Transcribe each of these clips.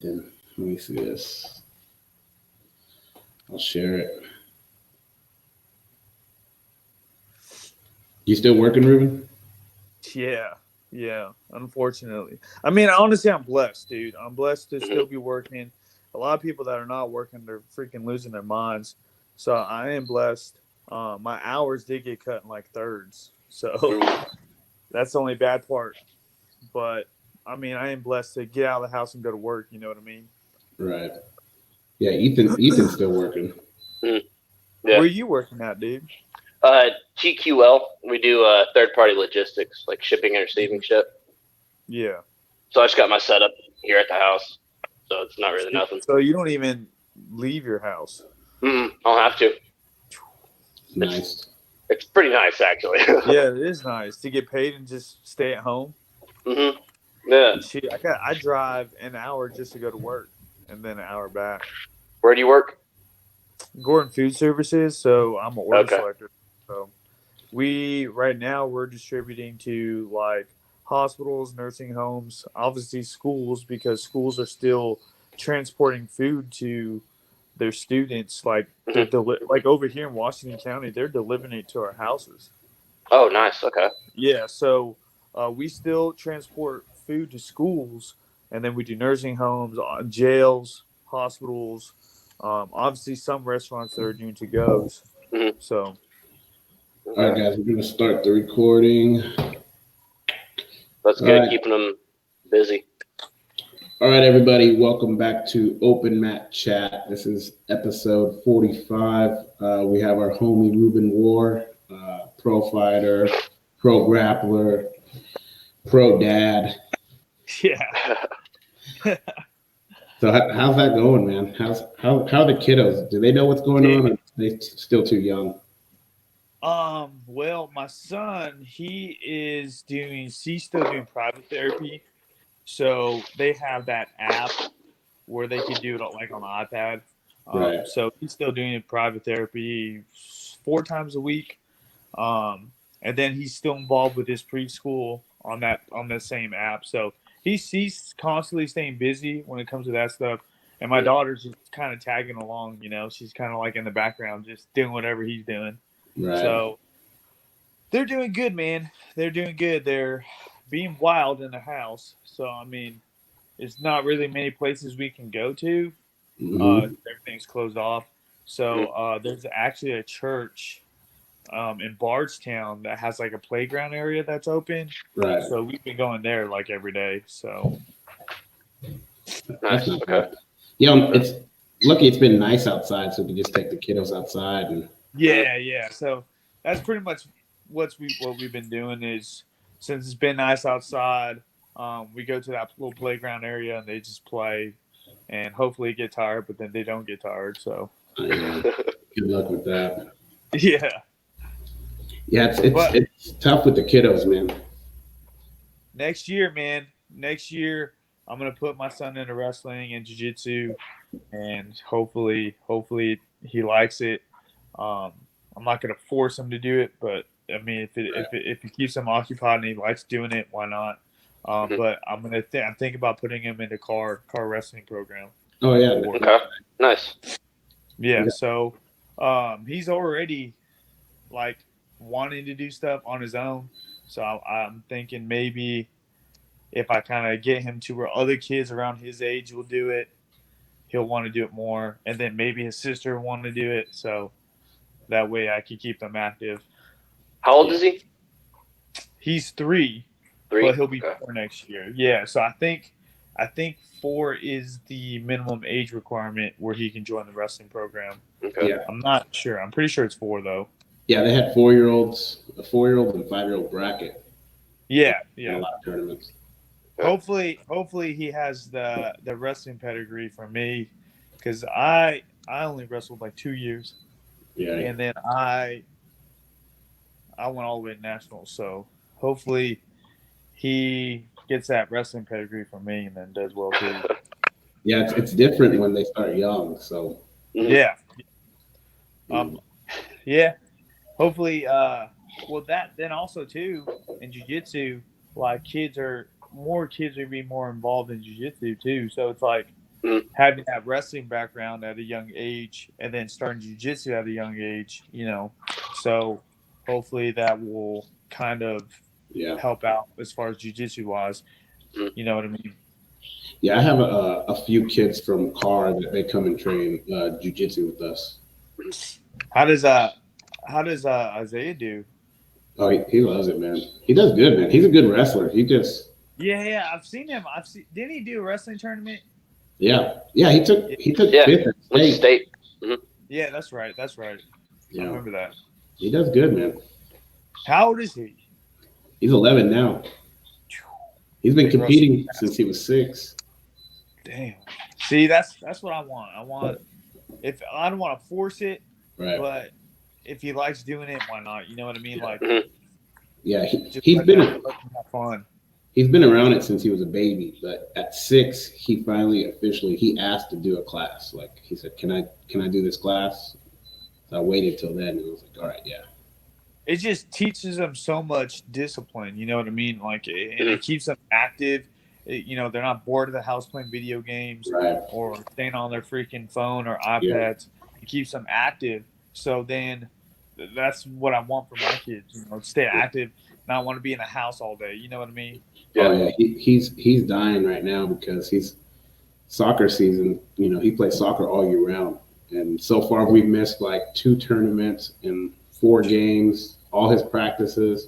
Then let me see this. I'll share it. You still working, Ruben? Yeah, yeah. Unfortunately, I mean, honestly, I'm blessed, dude. I'm blessed to Hmm. still be working. A lot of people that are not working, they're freaking losing their minds. So I am blessed. My hours did get cut in like thirds, so that's the only bad part. But I mean, I am blessed to get out of the house and go to work. You know what I mean? Right. Yeah, Ethan's still working. Hmm. Yeah. Where are you working at, dude? TQL. We do third party logistics, like shipping and receiving Mhm. shit. Yeah. So I just got my setup here at the house. So it's not really nothing. So you don't even leave your house. I'll have to. It's Nice. it's pretty nice actually. Yeah, it is nice to get paid and just stay at home. hmm Yeah. Shit, I drive an hour just to go to work, and then an hour back. Where do you work? Gordon Food Services, so I'm an order Okay. selector. So we right now we're distributing to like hospitals, nursing homes, obviously schools because schools are still transporting food to their students. Like hmm like over here in Washington County, they're delivering it to our houses. Oh, nice. Okay. Yeah, so we still transport food to schools, and then we do nursing homes, jails, hospitals. Obviously, some restaurants that are doing to goes. hmm So All right, Okay. guys, we're gonna start the recording. That's All good. right. Keeping them busy. All right, everybody, welcome back to Open Mat Chat. This is episode 45. We have our homie Ruben Warr, pro fighter, pro grappler, pro dad. yeah, So how's that going, man? How are the kiddos? Do they know what's going on, or dude. are they still too young? Well, my son, he's still doing private therapy, so they have that app where they can do it like on the iPad. Right. So he's still doing private therapy 4 times a week. And then he's still involved with his preschool on the same app. So he's constantly staying busy when it comes to that stuff. And my Mm, daughter's just kind of tagging along. She's kind of like in the background, just doing whatever he's doing. Right. So they're doing good, man. They're doing good. They're being wild in the house. So I mean, there's not really many places we can go to. Hmm. Everything's closed off. So mm, there's actually a church in Bardstown that has like a playground area that's open. Right. So we've been going there like every day. So That's nice. not Okay. bad. It's lucky it's been nice outside, so we can just take the kiddos outside and Mm, yeah, yeah. So that's pretty much what we've been doing is since it's been nice outside, we go to that little playground area and they just play and hopefully get tired, but then they don't get tired. So yeah, good luck with that. yeah, Yeah, it's but it's tough with the kiddos, man. next year, man, next year I'm gonna put my son into wrestling and jiu-jitsu and hopefully he likes it. Um, I'm not gonna force him to do it, but I mean, if it keeps him occupied and he likes doing it, why not? mhm. But I'm thinking about putting him into car wrestling program Oh yeah, for Okay. Nice. yeah. So he's already like wanting to do stuff on his own. So I'm thinking maybe if I kind of get him to where other kids around his age will do it, he'll want to do it more, and then maybe his sister will want to do it. So that way I can keep him active. How old yeah, is he? He's 3, but 3. he'll be Okay. 4 next year. Yeah, so I think 4 is the minimum age requirement where he can join the wrestling program. Okay. yeah, I'm not sure. I'm pretty sure it's 4 though. yeah. They had 4-year-olds, a 4-year-old and 5-year-old bracket Yeah, in a yeah. lot of tournaments. Okay. Hopefully he has the wrestling pedigree for me, because I only wrestled like 2 years, Yeah, and then I went all the way to nationals. So hopefully he gets that wrestling pedigree from me and then does well too. yeah. It's different when they start young. So Mhm. Yeah. mm, Yeah. Hopefully well that then also too in jiu-jitsu, like kids are be more involved in jiu-jitsu too. So it's like having that wrestling background at a young age and then starting jiu-jitsu at a young age, so hopefully that will kind of help out as far as jiu-jitsu wise. You know what I mean? Yeah, I have a few kids from Carr that they come and train jiu-jitsu with us. How does Isaiah do? Oh, he loves it, man. He does good, man. He's a good wrestler. He just I've seen him. Didn't he do a wrestling tournament? Yeah. He took fifth at state. Yeah, that's right. Yeah. I remember that. He does good, man. How old is he? He's 11 now. He's been competing since he was 6. Damn. See, that's what I want. If I don't want to force it, right? But if he likes doing it, why not? You know what I mean? Like, yeah, he's been have fun. He's been around it since he was a baby, but at 6, he finally he asked to do a class. Like he said, "Can I do this class?" So I waited till then, and I was like, "All right, yeah." It just teaches them so much discipline. You know what I mean? Like, and it keeps them active. They're not bored of the house playing video games or staying on their freaking phone or iPads. Yeah. It keeps them active. So then that's what I want for my kids. Stay active, not want to be in the house all day. You know what I mean? Yeah. Oh yeah, he's dying right now because he's soccer season. He plays soccer all year round, and so far we've missed like 2 tournaments and 4 games. All his practices.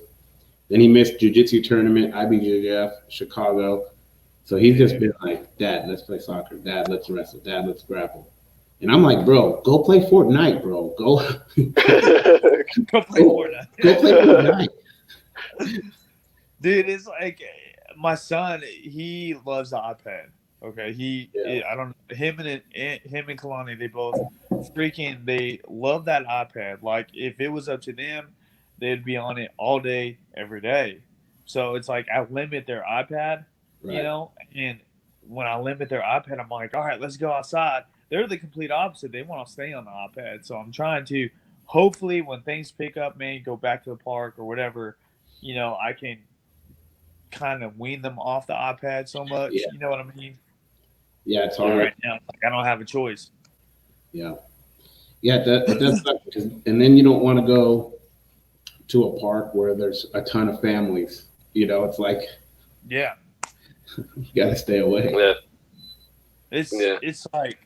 Then he missed jiu-jitsu tournament, IBJJF, Chicago. So he's just been like, "Dad, let's play soccer. Dad, let's wrestle. Dad, let's grapple." And I'm like, "Bro, go play Fortnite, bro. Go play Fortnite. Go play Fortnite." Dude, it's like my son, he loves the iPad. Okay, I don't know, him and Kalani, they both they love that iPad. Like if it was up to them, they'd be on it all day, every day. So it's like I limit their iPad, and when I limit their iPad, I'm like, all right, let's go outside. They're the complete opposite. They want to stay on the iPad. So I'm trying to, hopefully when things pick up, maybe go back to the park or whatever, I can kind of wean them off the iPad so much. Yeah. You know what I mean? Yeah, it's hard. Right now, like, I don't have a choice. Yeah. Yeah, that's and then you don't want to go to a park where there's a ton of families. It's like, yeah, you gotta stay away. Yeah. It's like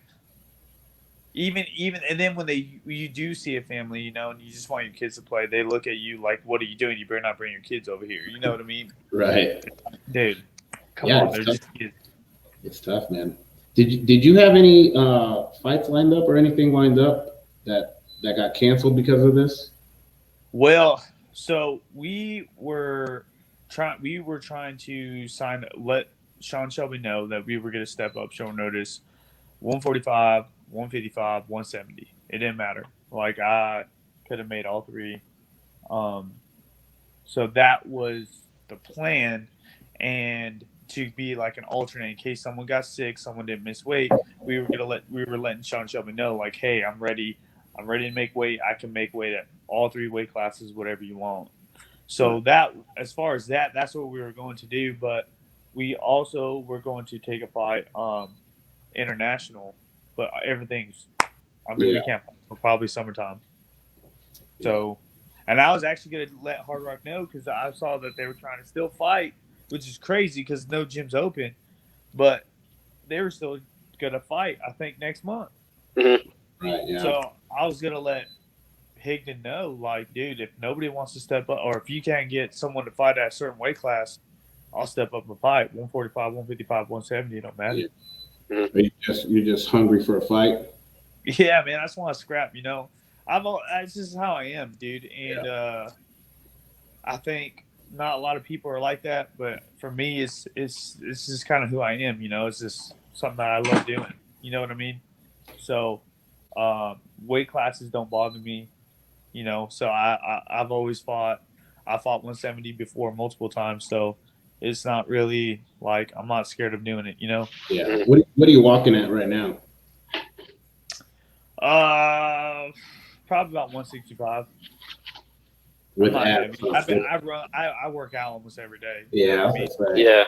even and then when you do see a family, and you just want your kids to play, they look at you like, "What are you doing? You better not bring your kids over here." You know what I mean? Right. Dude, come on, they're just kids. It's tough, man. Did you have any fights lined up or anything lined up that got canceled because of this? Well, so we were trying to let Sean Shelby know that we were going to step up short notice, 145, 155, 170. It didn't matter. Like I could have made all 3. So that was the plan, and to be like an alternate in case someone got sick, someone didn't miss weight. We were letting Sean Shelby know, like, hey, I'm ready to make weight. I can make weight at all 3 weight classes, whatever you want. So that, as far as that's what we were going to do. But we also were going to take a fight international, but everything's, we can't for probably summertime. So, and I was actually going to let Hard Rock know because I saw that they were trying to still fight, which is crazy because no gym's open, but they were still going to fight, I think, next month. Mm-hmm. Right, yeah. So I was going to let Higdon know, like, dude, if nobody wants to step up, or if you can't get someone to fight at a certain weight class, I'll step up and fight. 145, 155, 170, it don't matter. Yeah. Mm-hmm. You're just hungry for a fight? Yeah, man, I just want to scrap, This is how I am, dude. And I think not a lot of people are like that, but for me, it's just kind of who I am, It's just something that I love doing. You know what I mean? So weight classes don't bother me, So I've always fought. I fought 170 before multiple times, so it's not really like I'm not scared of doing it, Yeah. What are you walking at right now? Probably about 165. With abs. I work out almost every day. Yeah. Yeah.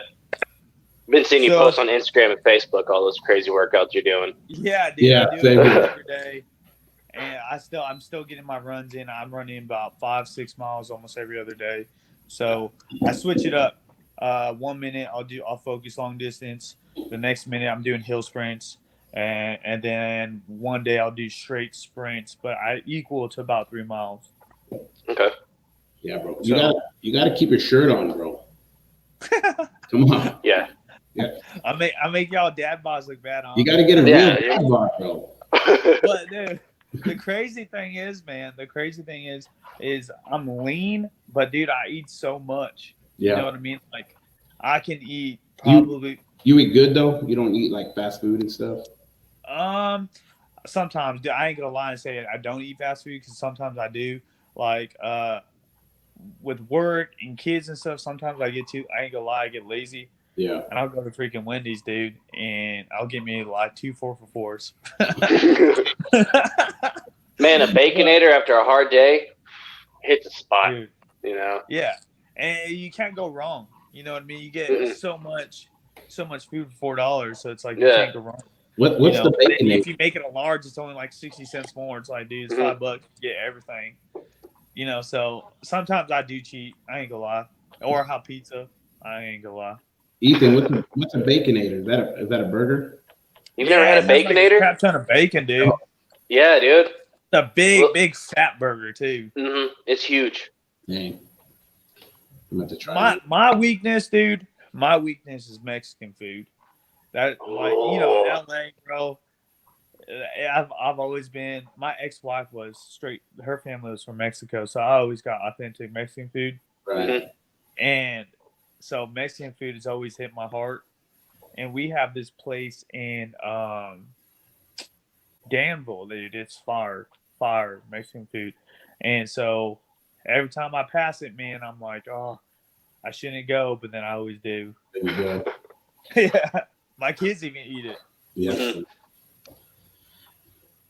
Been seeing you So- post on Instagram and Facebook all those crazy workouts you're doing. Yeah, dude. Yeah, I do same it here. every day. And I'm still getting my runs in. I'm running about 5-6 miles almost every other day. So I switch it up. 1 minute I'll focus long distance. The next minute I'm doing hill sprints, and then one day I'll do straight sprints, but I equal to about 3 miles. Okay. Yeah, bro. So- You gotta keep your shirt on, bro. Come on. Yeah. I make y'all dad bods look bad on. You gotta get a Yeah, real yeah. dad bod, bro. But dude, the crazy thing is, man, is I'm lean, but dude, I eat so much. You know Yeah. what I mean? Like, I can eat You- probably You eat good though? You don't eat like fast food and stuff? sometimes. Dude, I ain't gonna lie and say I don't eat fast food because sometimes I do. Like with work and kids and stuff, sometimes I ain't gonna lie, I get lazy Yeah. and I'll go to freaking Wendy's, dude, and I'll get me like 2 4-for-4s. Man, a baconator after a hard day hits a spot. Dude, You know. yeah, and you can't go wrong. You know what I mean? You get Mhm. so much food for $4, so it's like Yeah. you can't go wrong. What's You know, the but bacon? if you make it a large, it's only like 60 cents more. It's like, dude, it's Mhm. $5. You get everything. You know, so sometimes I do cheat. I ain't gonna lie. Or have pizza. I ain't gonna lie. Ethan, what's a baconator? Is that a burger? You've never had a it has, like, baconator? crap ton of bacon, dude. Oh. Yeah, dude. It's a big, Well- big fat burger too. It's huge. Dang. I'm about to try it. My weakness, dude. My weakness is Mexican food. That, like, you know, LA, bro. I've always been. My ex-wife was straight. Her family was from Mexico, so I always got authentic Mexican food. Right. And so Mexican food has always hit my heart. And we have this place in Danville, dude. It's fire Mexican food. And so every time I pass it, man, I'm like, oh, I shouldn't go, but then I always do. There you go. Yeah, my kids even eat it. Yeah.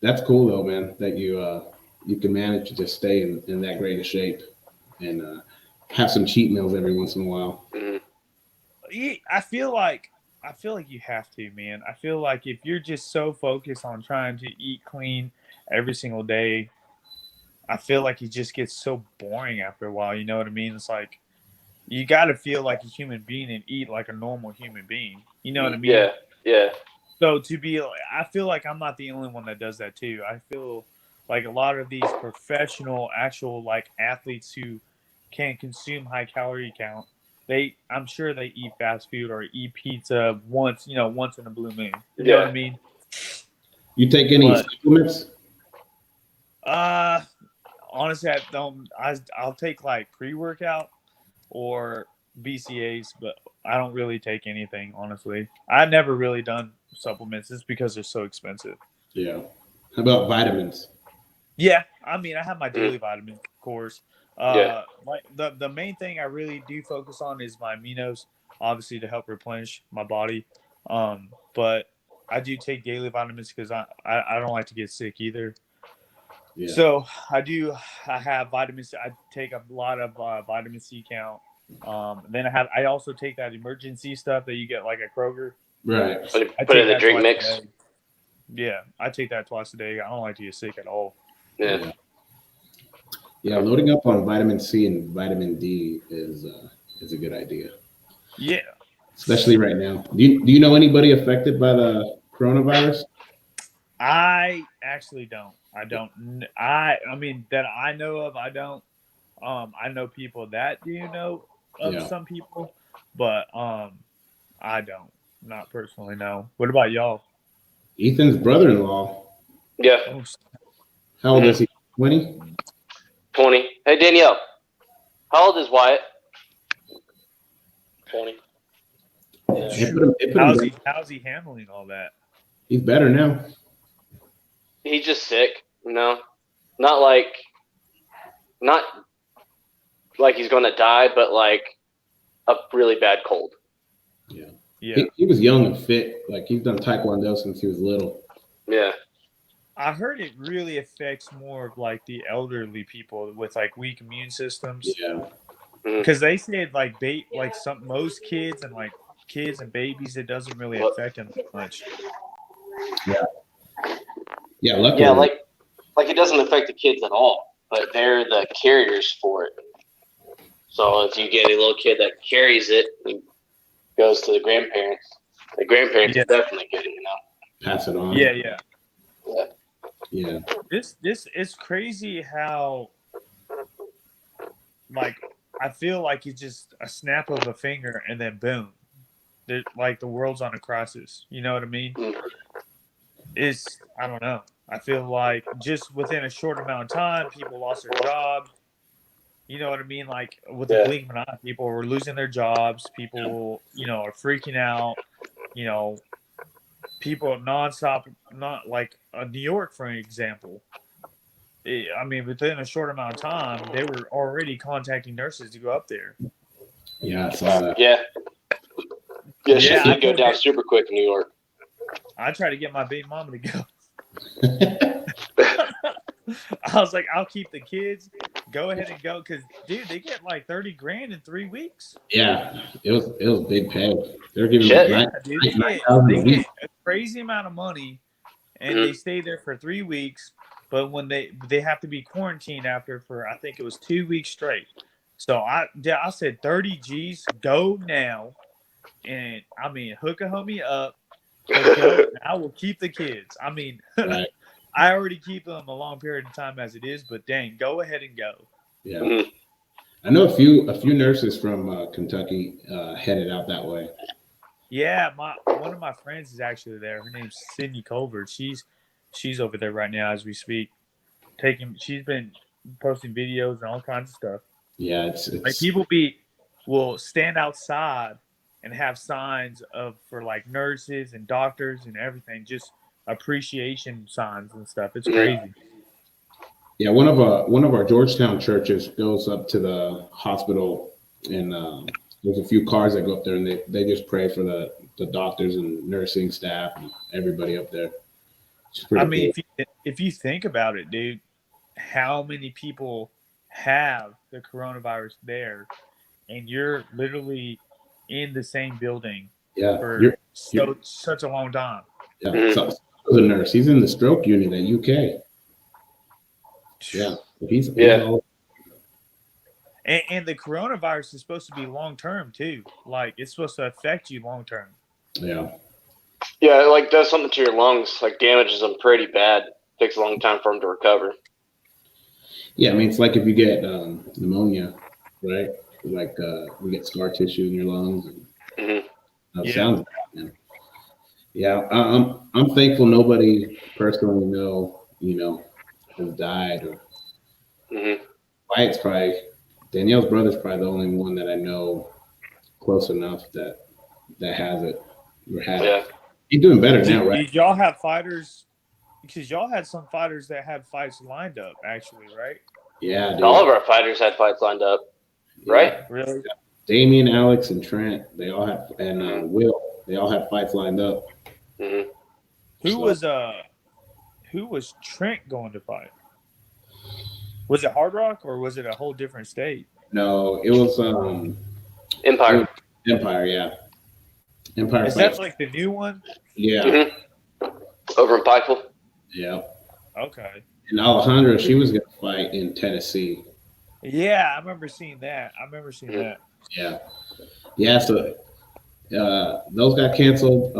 That's cool though, man, that you can manage to just stay in that great a shape and have some cheat meals every once in a while. I feel like you have to, man. I feel like if you're just so focused on trying to eat clean every single day, I feel like it just gets so boring after a while. You know what I mean? It's like you got to feel like a human being and eat like a normal human being. You know what I mean? Yeah, yeah. So I feel like I'm not the only one that does that too. I feel like a lot of these professional, actual like athletes who can consume high calorie count, I'm sure they eat fast food or eat pizza once in a blue moon. You know what I mean? You take any But- supplements? Honestly, I don't. I'll take like pre-workout or BCAAs, but I don't really take anything. Honestly, I've never really done supplements just because they're so expensive. Yeah. How about vitamins? Yeah, I mean, I have my daily vitamins, of course. Yeah. Like the main thing I really do focus on is my aminos, obviously to help replenish my body. But I do take daily vitamins because I don't like to get sick either. Yeah. So I have vitamins. I take a lot of vitamin C count. Then I also take that emergency stuff that you get like at Kroger. Right. I Put it in take the that drink twice mix. a day. Yeah, I take that twice a day. I don't like to get sick at all. Yeah. Yeah, loading up on vitamin C and vitamin D is a good idea, Yeah. especially right now. Do you know anybody affected by the coronavirus? I actually don't. I don't. I mean that I know of. I don't. I know people that do know of Yeah. some people, but I don't. Not personally. No. What about y'all? Ethan's brother-in-law. Yeah. Oh, How old is he? 20? 20. Hey, Danielle. How old is Wyatt? 20. Yeah. It put him down. how's he handling all that? He's better now. He's just sick, you know? Not like he's going to die, but like a really bad cold. Yeah. Yeah. He was young and fit. Like he's done Taekwondo since he was little. Yeah. I heard it really affects more of like the elderly people with like weak immune systems. Yeah. Because they said like most kids and like kids and babies, it doesn't really affect them much. Yeah, luckily. Yeah, like it doesn't affect the kids at all, but they're the carriers for it. So if you get a little kid that carries it and goes to the grandparents definitely get it, Pass it on. Yeah. This is crazy how, like, I feel like it's just a snap of a finger and then boom, like the world's on a crisis. You know what I mean? I don't know. I feel like just within a short amount of time, people lost their jobs. You know what I mean? Like with the blink of an eye, people were losing their jobs. People, are freaking out. People nonstop, not like New York, for example. Within a short amount of time, they were already contacting nurses to go up there. Yeah, I saw that. Yeah, shit did go down super quick in New York. I tried to get my baby mama to go. I was like, I'll keep the kids. Go ahead and go, because dude, they get like $30,000 in 3 weeks. Yeah, it was big pay. They're giving they get a crazy amount of money, and they stay there for 3 weeks. But when they have to be quarantined after for, I think it was 2 weeks straight. So I said 30 G's, go now, and hook a homie up. Go, I will keep the kids. Right. I already keep them a long period of time as it is, but dang, go ahead and go. Yeah, I know a few nurses from Kentucky headed out that way. Yeah, one of my friends is actually there. Her name's Sydney Colbert. She's over there right now as we speak. She's been posting videos and all kinds of stuff. Yeah, it's like people will stand outside and have signs for like nurses and doctors and everything, just appreciation signs and stuff. It's crazy. Yeah, one of our Georgetown churches goes up to the hospital, and there's a few cars that go up there, and they just pray for the doctors and nursing staff and everybody up there. Cool. If you think about it, dude, how many people have the coronavirus there, and you're literally in the same building for such a long time. Yeah, so the nurse, he's in the stroke unit at UK. Yeah, he's all... And the coronavirus is supposed to be long term too. Like it's supposed to affect you long term. Yeah. Yeah, it like does something to your lungs, like damages them pretty bad. Takes a long time for them to recover. Yeah, it's like if you get pneumonia, right? Like you get scar tissue in your lungs. And, sounds bad, man. Yeah, I'm thankful nobody personally has died. Or Wyatt's probably, Danielle's brother's probably the only one that I know close enough that has it or had it. He's doing better now, right? Did y'all have fighters? Because y'all had some fighters that had fights lined up, actually, right? Yeah, dude. All of our fighters had fights lined up, right? Really? Damien, Alex, and Trent, they all had, and Will, they all had fights lined up. Who was Trent going to fight? Was it Hard Rock or was it a whole different state? No, it was Empire. Empire, yeah. Empire. Is that like the new one? Yeah. Over in Pikeville. Yeah. Okay. And Alejandra, she was gonna fight in Tennessee. Yeah, I remember seeing that. Yeah. Yeah. So those got canceled.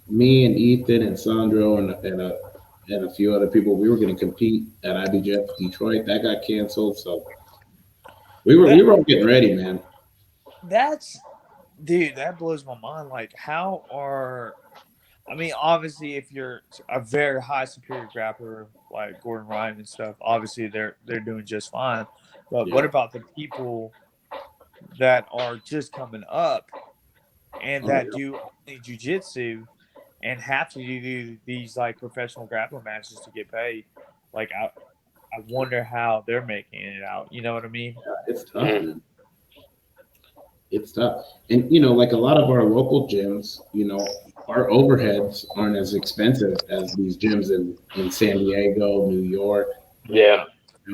Me and Ethan and Sandro and a few other people, we were going to compete at IBJF Detroit. That got canceled. So we were all getting ready, man. That blows my mind. Like, obviously, if you're a very high superior grappler like Gordon Ryan and stuff, obviously they're doing just fine. But what about the people that are just coming up and that do only jiu-jitsu and have to do these like professional grappling matches to get paid? Like, I wonder how they're making it out. You know what I mean? Yeah, it's tough, man. It's tough. And, like a lot of our local gyms, our overheads aren't as expensive as these gyms in San Diego, New York. Yeah.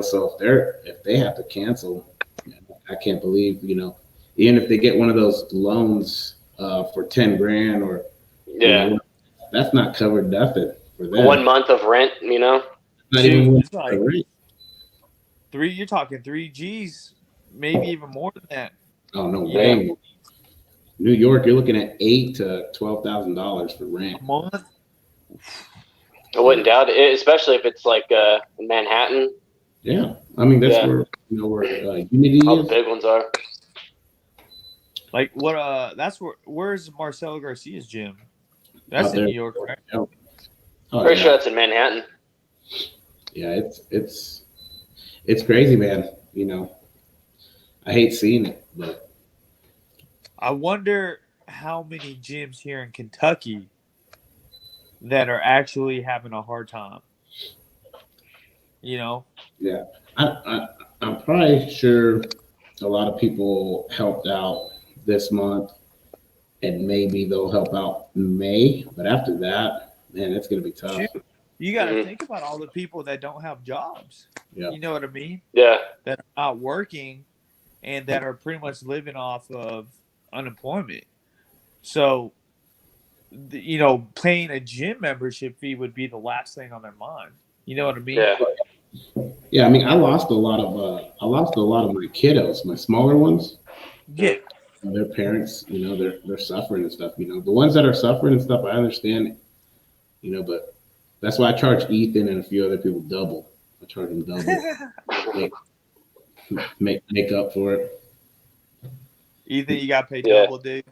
So if they have to cancel, I can't believe, even if they get one of those loans for 10 grand or Yeah. that's not covered nothing for them. 1 month of rent, Not Dude, even it's like rent. you're talking 3 G's, maybe even more than that. Oh no Yeah. way. New York, you're looking at $8,000 to $12,000 for rent. A month. I wouldn't doubt it, especially if it's like Manhattan. Yeah, I mean that's where Unity All is. the big ones are. Like what? That's where's Marcelo Garcia's gym? That's Out in there. New York, right? Oh, Pretty yeah. sure that's in Manhattan. Yeah, it's crazy, man. You know, I hate seeing it, but I wonder how many gyms here in Kentucky that are actually having a hard time. You know? yeah, I'm probably sure a lot of people helped out this month, and maybe they'll help out in May. But after that, man, it's gonna be tough. Shoot, you got to think about all the people that don't have jobs. Yeah. You know what I mean? Yeah. That are not working and that are pretty much living off of unemployment. So, paying a gym membership fee would be the last thing on their mind. You know what I mean? Yeah. Yeah, I mean, I lost a lot of my kiddos, my smaller ones. Yeah. Their parents, they're suffering and stuff. The ones that are suffering and stuff, I understand. But that's why I charge Ethan and a few other people double. I charge them double. make up for it. Ethan, you got to pay Yeah. double, dude.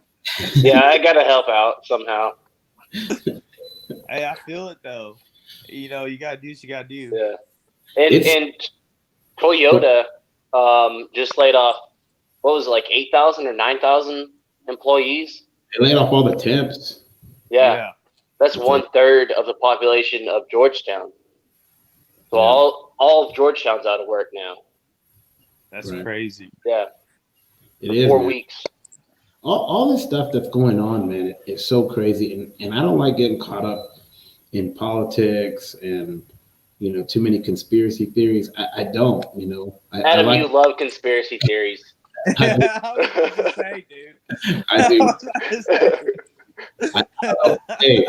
Yeah, I gotta help out somehow. Hey, I feel it though. You got to do what you got to do. Yeah. And Toyota just laid off, what was it, like 8,000 or 9,000 employees? They laid off all the temps. Yeah. That's 1/3 of the population of Georgetown. So all of Georgetown's out of work now. That's crazy. Yeah. It is 4 man. weeks. All this stuff that's going on, man, it's so crazy. And I don't like getting caught up in politics and too many conspiracy theories. I don't, Adam, you love conspiracy theories. I was about to say, dude. I do. Hey,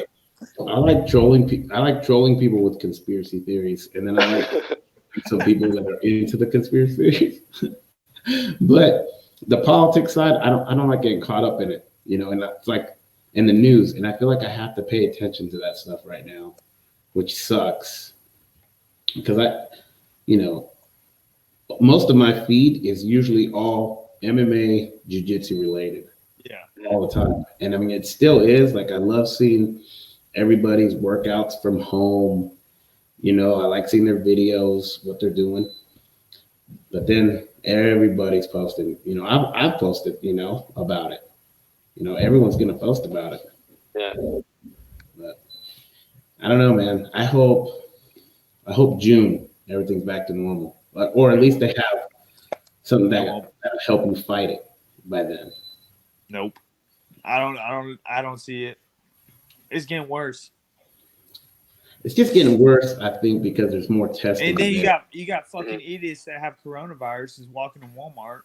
I like trolling. I like trolling people with conspiracy theories, and then I like some people that are into the conspiracy theories. But the politics side, I don't like getting caught up in it, and that's like in the news, and I feel like I have to pay attention to that stuff right now, which sucks because most of my feed is usually all MMA, jiu-jitsu related. Yeah. All the time. And I mean, it still is. Like, I love seeing everybody's workouts from home. I like seeing their videos, what they're doing. But then everybody's posting. I've posted, about it. Everyone's going to post about it. Yeah. But I don't know, man. I hope June everything's back to normal. Or at least they have something that'll help you fight it by then. Nope. I don't see it. It's getting worse. It's just getting worse, I think, because there's more testing. And then you got fucking idiots that have coronavirus is walking in Walmart.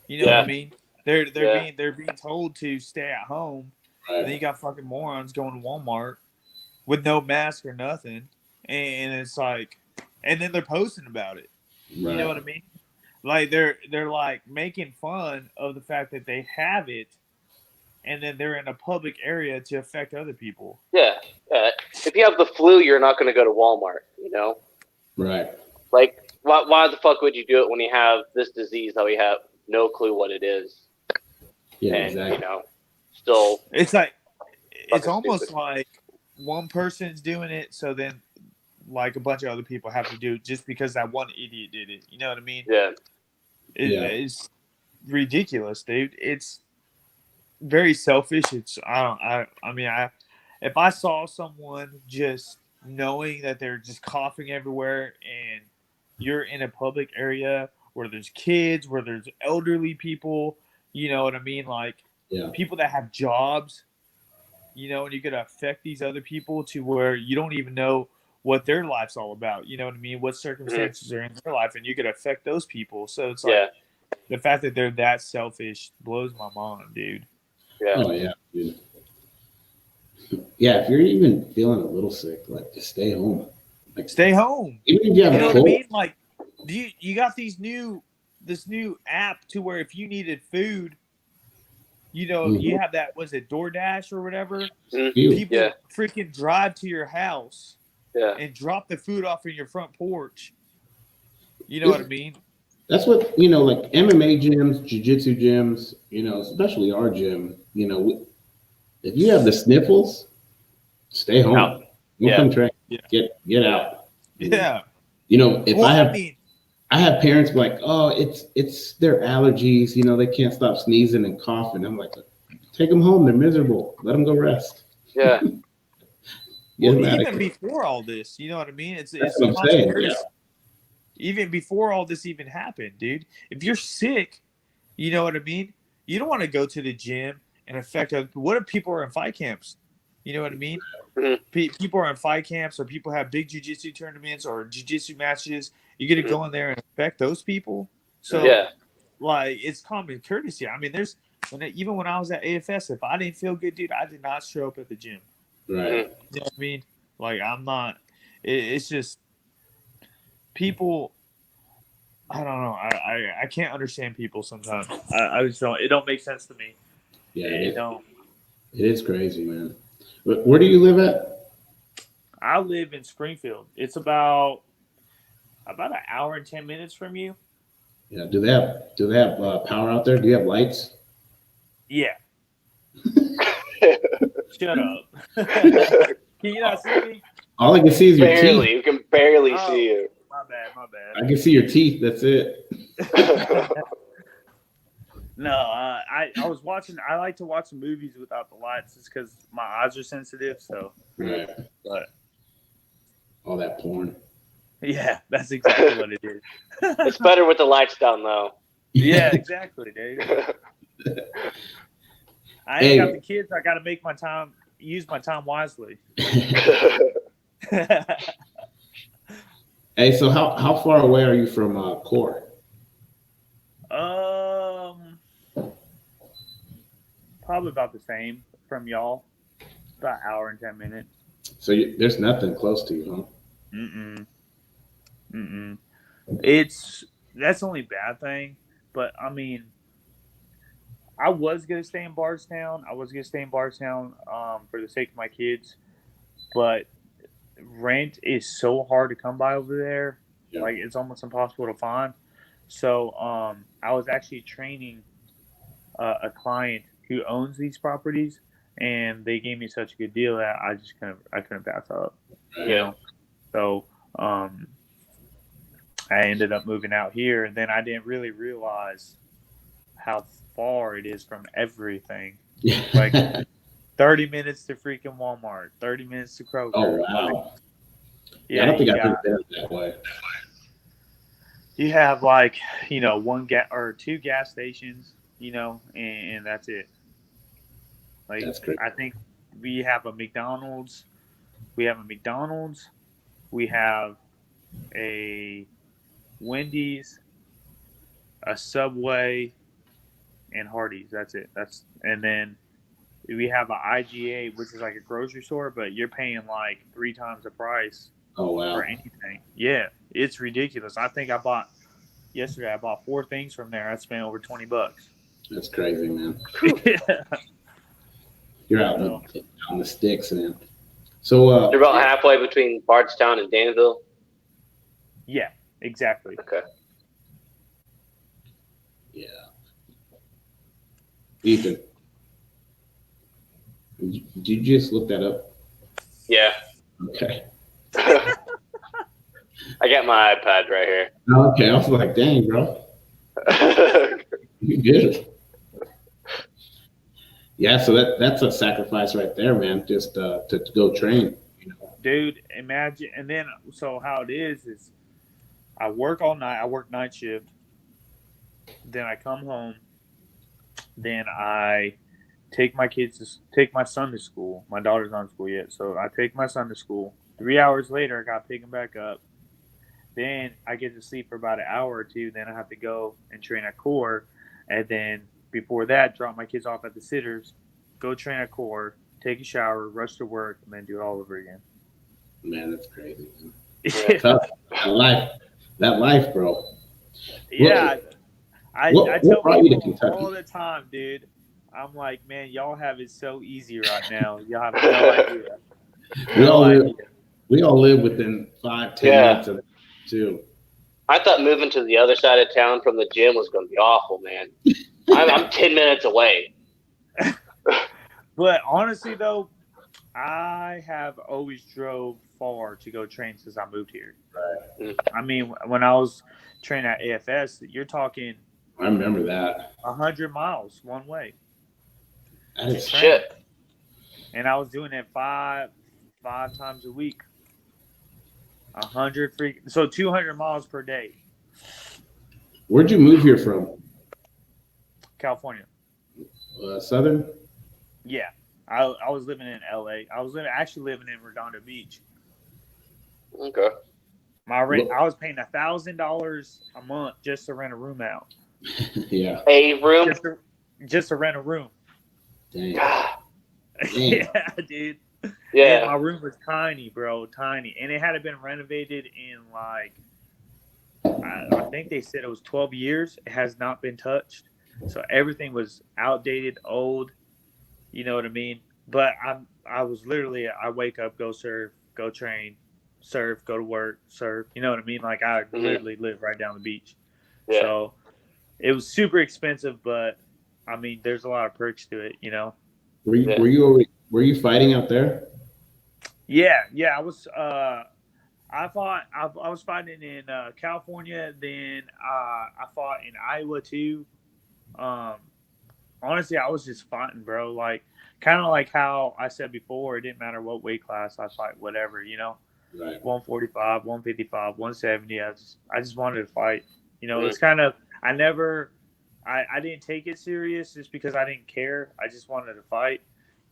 You know what I mean? They're being told to stay at home. Right. And then you got fucking morons going to Walmart with no mask or nothing. And it's like, and then they're posting about it. Right. You know what I mean? Like they're like making fun of the fact that they have it, and then they're in a public area to affect other people. Yeah. If you have the flu, you're not going to go to Walmart, Right. Like, why the fuck would you do it when you have this disease that we have no clue what it is? Yeah, and, exactly. Still. It's like, it's almost stupid. like one person's doing it, so then like a bunch of other people have to do it just because that one idiot did it. You know what I mean? Yeah. It's ridiculous, dude. It's very selfish. It's if I saw someone just knowing that they're just coughing everywhere and you're in a public area where there's kids, where there's elderly people, you know what I mean? Like people that have jobs, and you could affect these other people to where you don't even know what their life's all about. You know what I mean? What circumstances are in their life, and you could affect those people. So it's like the fact that they're that selfish blows my mind, dude. Yeah. Oh yeah, dude. Yeah, if you're even feeling a little sick, like just stay home. Like Stay home. even if you have You a know what I cold, mean? Like, you got this new app to where if you needed food, you have that, was it DoorDash or whatever? you. People Yeah. freaking drive to your house Yeah. and drop the food off in your front porch. You know what I mean? That's what like MMA gyms, jiu-jitsu gyms. Especially our gym. If you have the sniffles, stay home. Out. Don't Yeah. come train. Yeah. Get out. Yeah. If Well, I have parents like, oh, it's their allergies. They can't stop sneezing and coughing. I'm like, take them home. They're miserable. Let them go rest. Yeah. Get them well, out of even here. before all this, you know what I mean? It's That's what I'm common saying. courtesy. Even before all this even happened, dude. If you're sick, you know what I mean? You don't want to go to the gym and affect what if people are in fight camps? You know what I mean? Mhm. People are in fight camps, or people have big jiu-jitsu tournaments or jiu-jitsu matches. You're going to go in there and affect those people. So, Yeah. like, it's common courtesy. I mean, even when I was at AFS, if I didn't feel good, dude, I did not show up at the gym. Right. You know what I mean? Like, I'm not. It's just people. I don't know. I can't understand people sometimes. I just don't. It don't make sense to me. Yeah. It don't. It is crazy, man. Where do you live at? I live in Springfield. It's about an hour and 10 minutes from you. Yeah. Do they have power out there? Do you have lights? Yeah. Shut up. Can you not see me? All I can see is your Barely. teeth. You can barely Oh. see you. My bad. I can see your teeth. That's it. No, I was watching. I like to watch movies without the lights, just because my eyes are sensitive. So, Right. but All that porn. yeah, that's exactly what it is. It's better with the lights down, though. Yeah, exactly, dude. I ain't got the kids. I got to use my time wisely. Hey, so how far away are you from Core? Probably about the same from y'all. About an hour and 10 minutes. So there's nothing close to you, huh? That's the only bad thing. But I mean, I was gonna stay in Bardstown. For the sake of my kids, but rent is so hard to come by over there. Yeah. Like, it's almost impossible to find. So I was actually training a client who owns these properties, and they gave me such a good deal that I couldn't pass up. Right. You know, so I ended up moving out here, and then I didn't really realize how far it is from everything. Like 30 minutes to freaking Walmart, 30 minutes to Kroger. Oh wow. Yeah, I don't think I've ever been that way. You have one or two gas stations, and that's it. Like, That's great. I think we have a McDonald's. We have a Wendy's, a Subway, and Hardee's. That's it. And then we have a IGA, which is like a grocery store, but you're paying like 3 times the price Oh wow. for anything. Yeah, it's ridiculous. I think yesterday I bought 4 things from there. I spent over $20. That's crazy, man. Yeah. You're out on the sticks, man. So You're about halfway between Bardstown and Danville. Yeah, exactly. Okay. yeah. Ethan, did you just look that up? Yeah. Okay. I got my iPad right here. Okay, I was like, dang, bro. You good. Yeah, so that's a sacrifice right there, man. Just to go train. Dude, imagine. And then, so how it is I work all night. I work night shift. Then I come home. Then I take my son to school. My daughter's not in school yet, so I take my son to school. 3 hours later, I got to pick him back up. Then I get to sleep for about an hour or two. Then I have to go and train at Core, and then before that, drop my kids off at the sitters, go train at core, take a shower, rush to work, and then do it all over again. Man, that's crazy. Man. Yeah, Tough. That life, bro. yeah. I What tell brought you to people Kentucky? all the time, dude. I'm like, man, y'all have it so easy right now. Y'all have no idea. We all live within 5-10 minutes of it too. I thought moving to the other side of town from the gym was going to be awful, man. I'm 10 minutes away. But honestly, though, I have always drove far to go train since I moved here. Right. I mean, when I was training at AFS, you're talking I remember that. 100 miles one way. That is Shit. And I was doing it five times a week. 200 miles per day. Where'd you move here from? California. Southern? Yeah. I was living in LA. I was actually living in Redondo Beach. Okay. My rent, I was paying $1,000 a month just to rent a room out. Yeah. A room? Just to rent a room. Dang. Yeah, dude. Yeah. And my room was tiny, bro, tiny. And it had been renovated in like, I think they said it was 12 years. It has not been touched. So everything was outdated, old. You know what I mean? But I was literally, I wake up, go surf, go train, surf, go to work, surf. You know what I mean? Like I literally live right down the beach. Yeah. So it was super expensive, but I mean, there's a lot of perks to it, you know? Were you fighting out there? Yeah. I was, I was fighting in California. Then I fought in Iowa too. Honestly, I was just fighting, bro. Like, kind of like how I said before, it didn't matter what weight class I fight, whatever, you know, Right. 145, 155, 170. I just wanted to fight. You know, it's kind of, I didn't take it serious just because I didn't care. I just wanted to fight,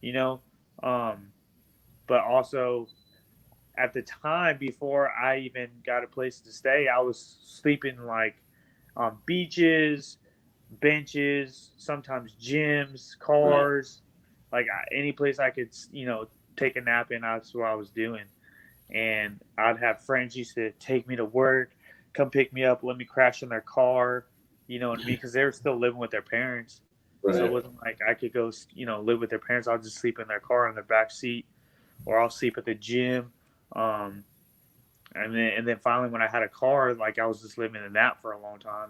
you know. But also at the time before I even got a place to stay, I was sleeping like on beaches, benches, sometimes gyms, cars, like any place I could, you know, take a nap in. That's what I was doing. And I'd have friends used to take me to work, come pick me up, let me crash in their car. You know what I mean? Because they were still living with their parents. Right. So it wasn't like I could go, you know, live with their parents. I'll just sleep in their car in their back seat, or I'll sleep at the gym. And then finally, when I had a car, like I was just living in that for a long time.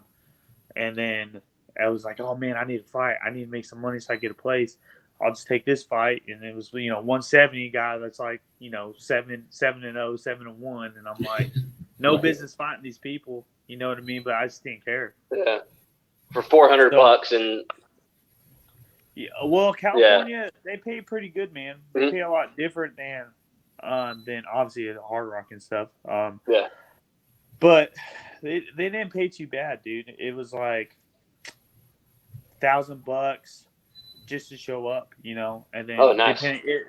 And then I was like, oh man, I need to fight. I need to make some money so I get a place. I'll just take this fight. And it was, you know, 170 guy that's like, you know, 7-0, 7-1. And I'm like, no business fighting these people. You know what I mean? But I just didn't care. Yeah. For $400 and. Yeah. Well, California, they pay pretty good, man. They pay a lot different than obviously the Hard Rock and stuff. Yeah. But they didn't pay too bad, dude. It was like $1,000 just to show up, you know, and then nice.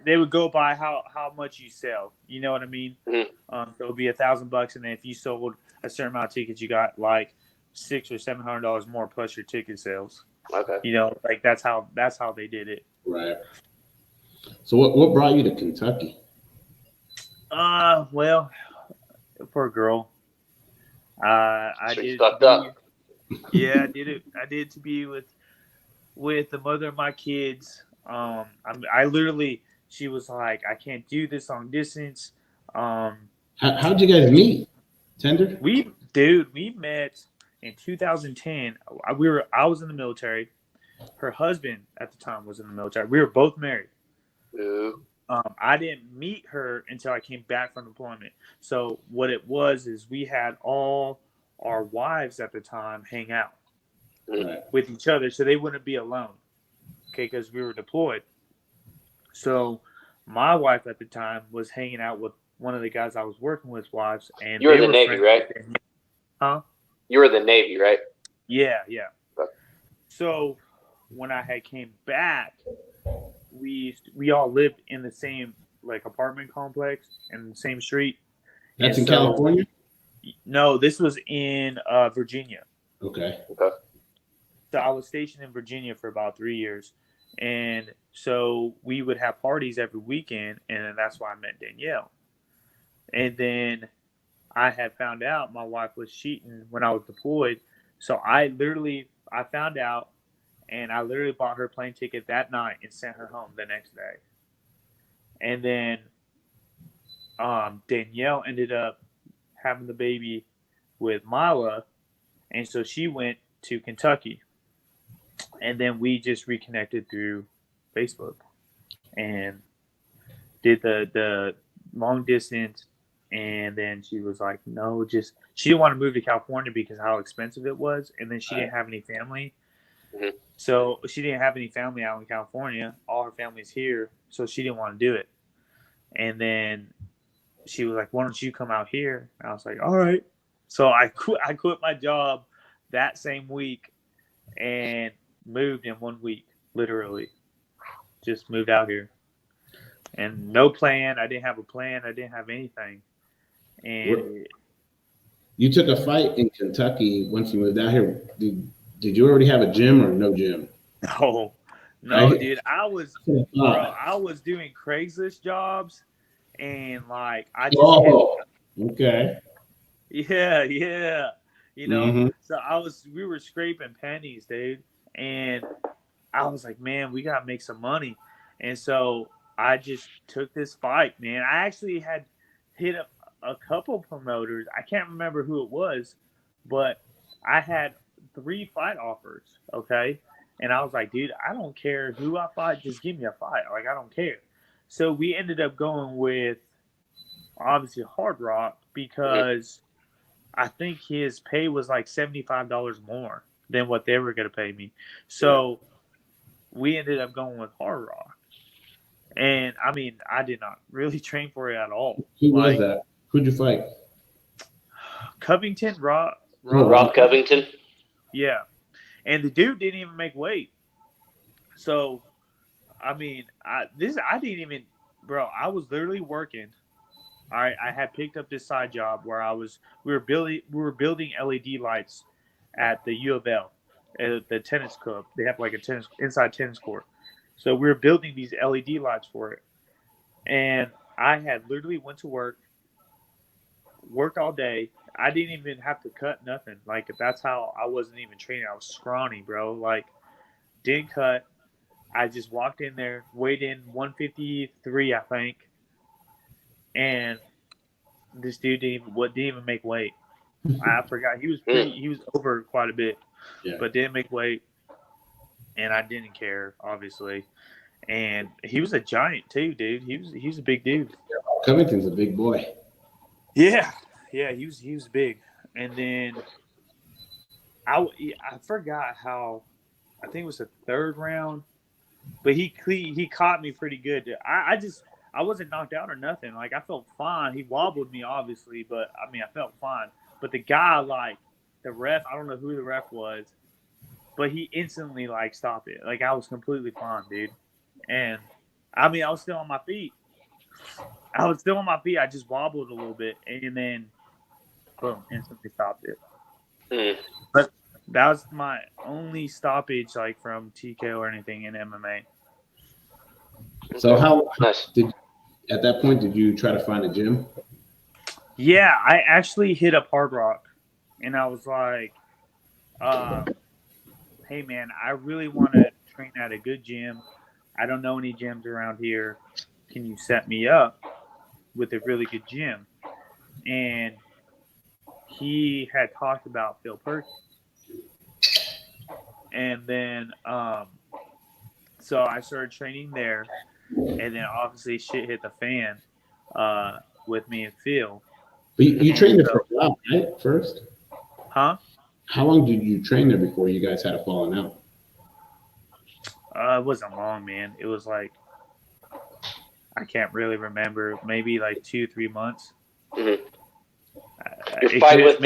They would go by how much you sell. You know what I mean? Mm-hmm. So it would be $1,000, and then if you sold a certain amount of tickets, you got like $600 or $700 more plus your ticket sales. Okay. You know, like that's how they did it. Right. So what brought you to Kentucky? Well, for a girl. I did fucked up. Yeah, I did it. I did to be with the mother of my kids. I literally, she was like, I can't do this long distance. How'd you guys meet? Tinder? We met in 2010. I was in the military. Her husband at the time was in the military. We were both married. Ooh. I didn't meet her until I came back from deployment. So what it was is we had all our wives at the time hang out with each other, so they wouldn't be alone. Okay, because we were deployed. So my wife at the time was hanging out with one of the guys I was working with, wives, and you were the Navy, right? Huh? You were the Navy, right? Yeah. Okay. So when I had came back, we all lived in the same like apartment complex in the same street. That's in California? No, this was in Virginia. Okay. So I was stationed in Virginia for about 3 years, And so we would have parties every weekend, and then that's why I met Danielle. And then I had found out my wife was cheating when I was deployed. So I found out, and I literally bought her plane ticket that night and sent her home the next day. And then Danielle ended up having the baby with Mila, and so she went to Kentucky. And then we just reconnected through Facebook and did the long distance. And then she was like, no, just she didn't want to move to California because of how expensive it was. And then she didn't have any family. Mhm. So she didn't have any family out in California. All her family's here. So she didn't want to do it. And then she was like, why don't you come out here? And I was like, all right. So I quit my job that same week and moved in 1 week, literally. Just moved out here. And no plan. I didn't have a plan. I didn't have anything. And you took a fight in Kentucky once you moved out here. Did you already have a gym or no gym? no, dude. I was doing Craigslist jobs, and like I just okay. Yeah. You know, Mm-hmm. so we were scraping pennies, dude. And I was like, man, we got to make some money. And so I just took this fight, man. I actually had hit up a couple promoters. I can't remember who it was, but I had 3 fight offers, okay? And I was like, dude, I don't care who I fight. Just give me a fight. Like, I don't care. So we ended up going with, obviously, Hard Rock because I think his pay was like $75 more than what they were going to pay me. So we ended up going with Hard Rock. And I mean, I did not really train for it at all. Who was that? Who'd you fight? Covington, Rob Covington. Yeah. And the dude didn't even make weight. So, I mean, I didn't even, bro, I was literally working. I had picked up this side job where we were building LED lights at the U of L, at the tennis club. They have like a inside tennis court. So we were building these LED lights for it. And I had literally went to worked all day. I didn't even have to cut nothing. Like, that's how I wasn't even training. I was scrawny, bro. Like, didn't cut. I just walked in there, weighed in 153, I think. And this dude didn't even make weight. I forgot. He was over quite a bit, but didn't make weight. And I didn't care, obviously. And he was a giant too, dude. He was a big dude. Covington's a big boy. Yeah, he was big. And then I forgot how, I think it was the 3rd round, but he caught me pretty good. I wasn't knocked out or nothing. Like, I felt fine. He wobbled me, obviously, but I mean, I felt fine. But the guy, like, the ref, I don't know who the ref was, but he instantly, like, stopped it. Like, I was completely fine, dude. And I mean, I was still on my feet. I just wobbled a little bit, and then boom, instantly stopped it. But that was my only stoppage, like, from TKO or anything in MMA. So how at that point did you try to find a gym? Yeah, I actually hit up Hard Rock, and I was like, hey man, I really want to train at a good gym. I don't know any gyms around here. Can you set me up with a really good gym? And he had talked about Phil Perkins. And then, so I started training there. And then obviously shit hit the fan with me and Phil. But you trained there for a while, right? First? Huh? How long did you train there before you guys had a falling out? It wasn't long, man. It was like, I can't really remember. Maybe like 2-3 months. Mm-hmm. Your fight with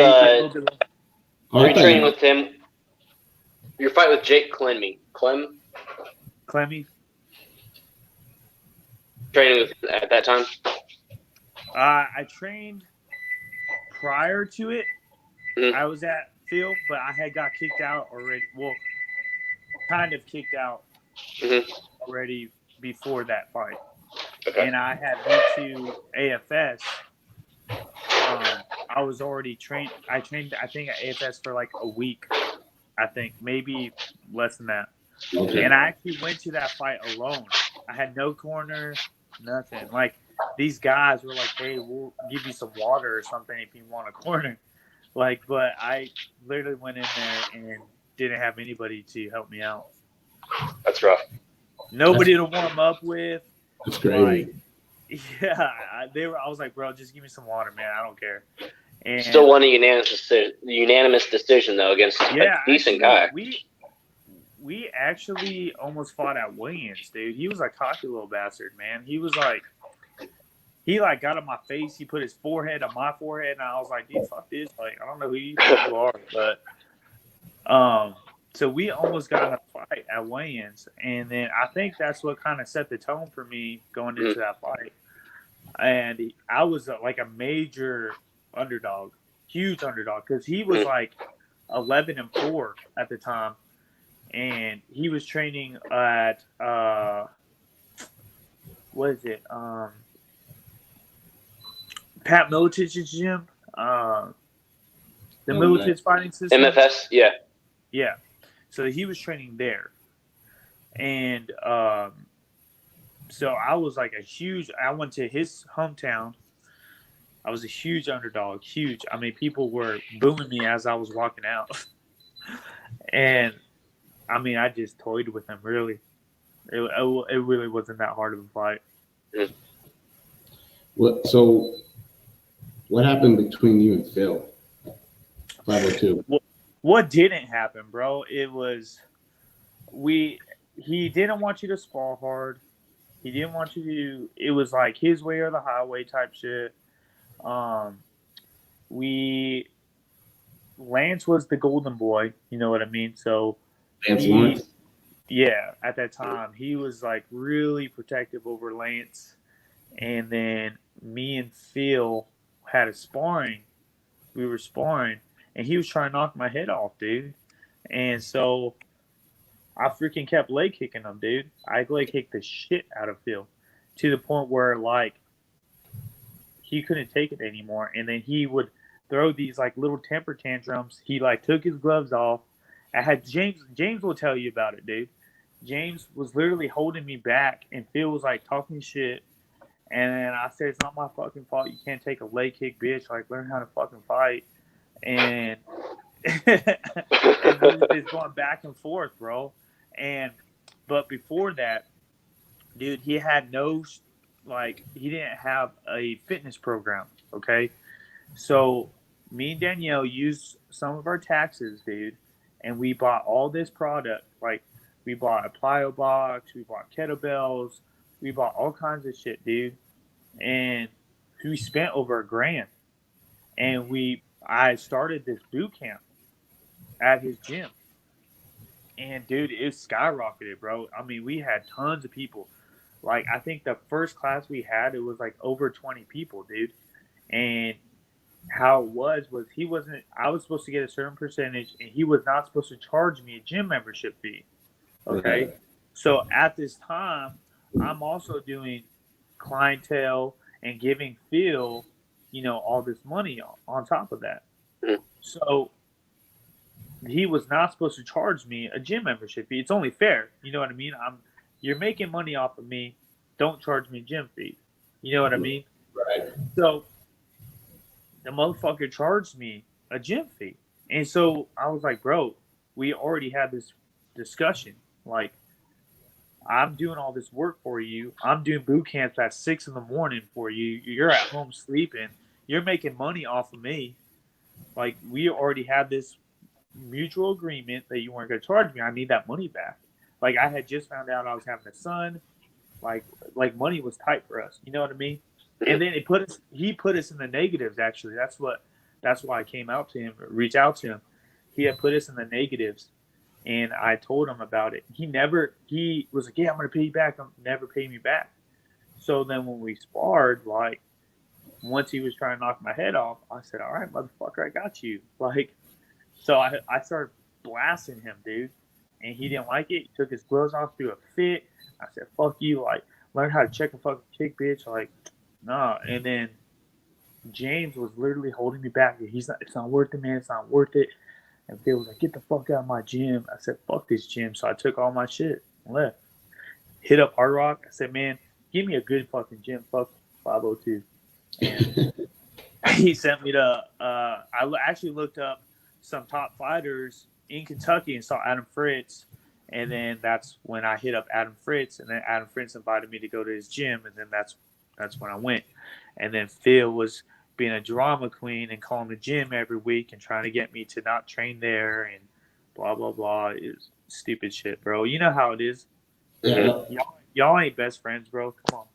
you're training with him. Your fight with Jake Clemmy. Clemmy? Training with him at that time? I trained prior to it. Mm-hmm. I was at Phil, but I had got kicked out already. Well, kind of kicked out already before that fight. Okay. And I had went to AFS. I was already trained. I trained, I think, at AFS for like a week. I think maybe less than that. Okay. And I actually went to that fight alone. I had no corner, nothing. Like these guys were like, "Hey, we'll give you some water or something if you want a corner." Like, but I literally went in there and didn't have anybody to help me out. That's rough. Nobody to warm up with. That's crazy. Like, yeah, I was like, bro, just give me some water, man. I don't care. And Still won a unanimous decision though against a decent guy. We actually almost fought at weigh-ins, dude. He was a cocky little bastard, man. He was like, he like got on my face. He put his forehead on my forehead, and I was like, dude, fuck this. Like, I don't know who you think you are, but so we almost got in a fight at weigh-ins, and then I think that's what kind of set the tone for me going into that fight. And I was like a major underdog, huge underdog, because he was like 11-4 at the time, and he was training at what is it? Pat Militich's gym, the Militich Fighting System. MFS, yeah. Yeah. So he was training there. And so I was like I went to his hometown. I was a huge underdog, huge. I mean, people were booing me as I was walking out. And, I mean, I just toyed with him, really. It really wasn't that hard of a fight. So, what happened between you and Phil? 502. What didn't happen, bro? It was he didn't want you to spar hard. He didn't want you to. It was like his way or the highway type shit. Lance was the golden boy. You know what I mean? So Lance. Yeah, at that time he was like really protective over Lance, and then me and Phil had a sparring. We were sparring, and he was trying to knock my head off, dude. And so I freaking kept leg kicking him, dude. I leg kicked the shit out of Phil to the point where, like, he couldn't take it anymore. And then he would throw these, like, little temper tantrums. He, like, took his gloves off. I had James will tell you about it, dude. James was literally holding me back, and Phil was, like, talking shit. And then I said, it's not my fucking fault. You can't take a leg kick, bitch. Like, learn how to fucking fight. And it's going back and forth, bro. But before that, dude, he had he didn't have a fitness program, okay? So me and Danielle used some of our taxes, dude, and we bought all this product. Like, we bought a plyo box, we bought kettlebells, we bought all kinds of shit, dude. And we spent over $1,000. And I started this boot camp at his gym. And, dude, it skyrocketed, bro. I mean, we had tons of people. Like, I think the first class we had, it was like over 20 people, dude. And how it was I was supposed to get a certain percentage, and he was not supposed to charge me a gym membership fee. Okay? Right. So at this time, I'm also doing clientele and giving Phil, all this money on top of that. So he was not supposed to charge me a gym membership fee. It's only fair. You know what I mean? You're making money off of me. Don't charge me a gym fee. You know what I mean? Right. So the motherfucker charged me a gym fee. And so I was like, bro, we already had this discussion. Like, I'm doing all this work for you. I'm doing boot camps at 6 a.m. for you. You're at home sleeping. You're making money off of me. Like, we already had this mutual agreement that you weren't going to charge me. I need that money back. Like, I had just found out I was having a son. Like money was tight for us. You know what I mean? And then he put us in the negatives, actually. That's why I came out to him, reach out to him. He had put us in the negatives, and I told him about it. He was like, yeah, I'm going to pay you back. Never pay me back. So then when we sparred, like, once he was trying to knock my head off, I said, all right, motherfucker, I got you. Like, so I started blasting him, dude. and he didn't like it. He took his gloves off, threw a fit. I said, "Fuck you!" Like, learn how to check a fucking kick, bitch. Like, nah. And then James was literally holding me back. He's not. It's not worth it, man. It's not worth it. And Phil was like, "Get the fuck out of my gym." I said, "Fuck this gym." So I took all my shit and left. Hit up Hard Rock. I said, "Man, give me a good fucking gym. Fuck 502." And he sent me to. I actually looked up some top fighters in Kentucky and saw Adam Fritz. And then that's when I hit up Adam Fritz, and then Adam Fritz invited me to go to his gym, and then that's when I went. And then Phil was being a drama queen and calling the gym every week and trying to get me to not train there and blah blah blah. It's stupid shit, bro. You know how it is. Yeah. Y'all ain't best friends, bro. Come on.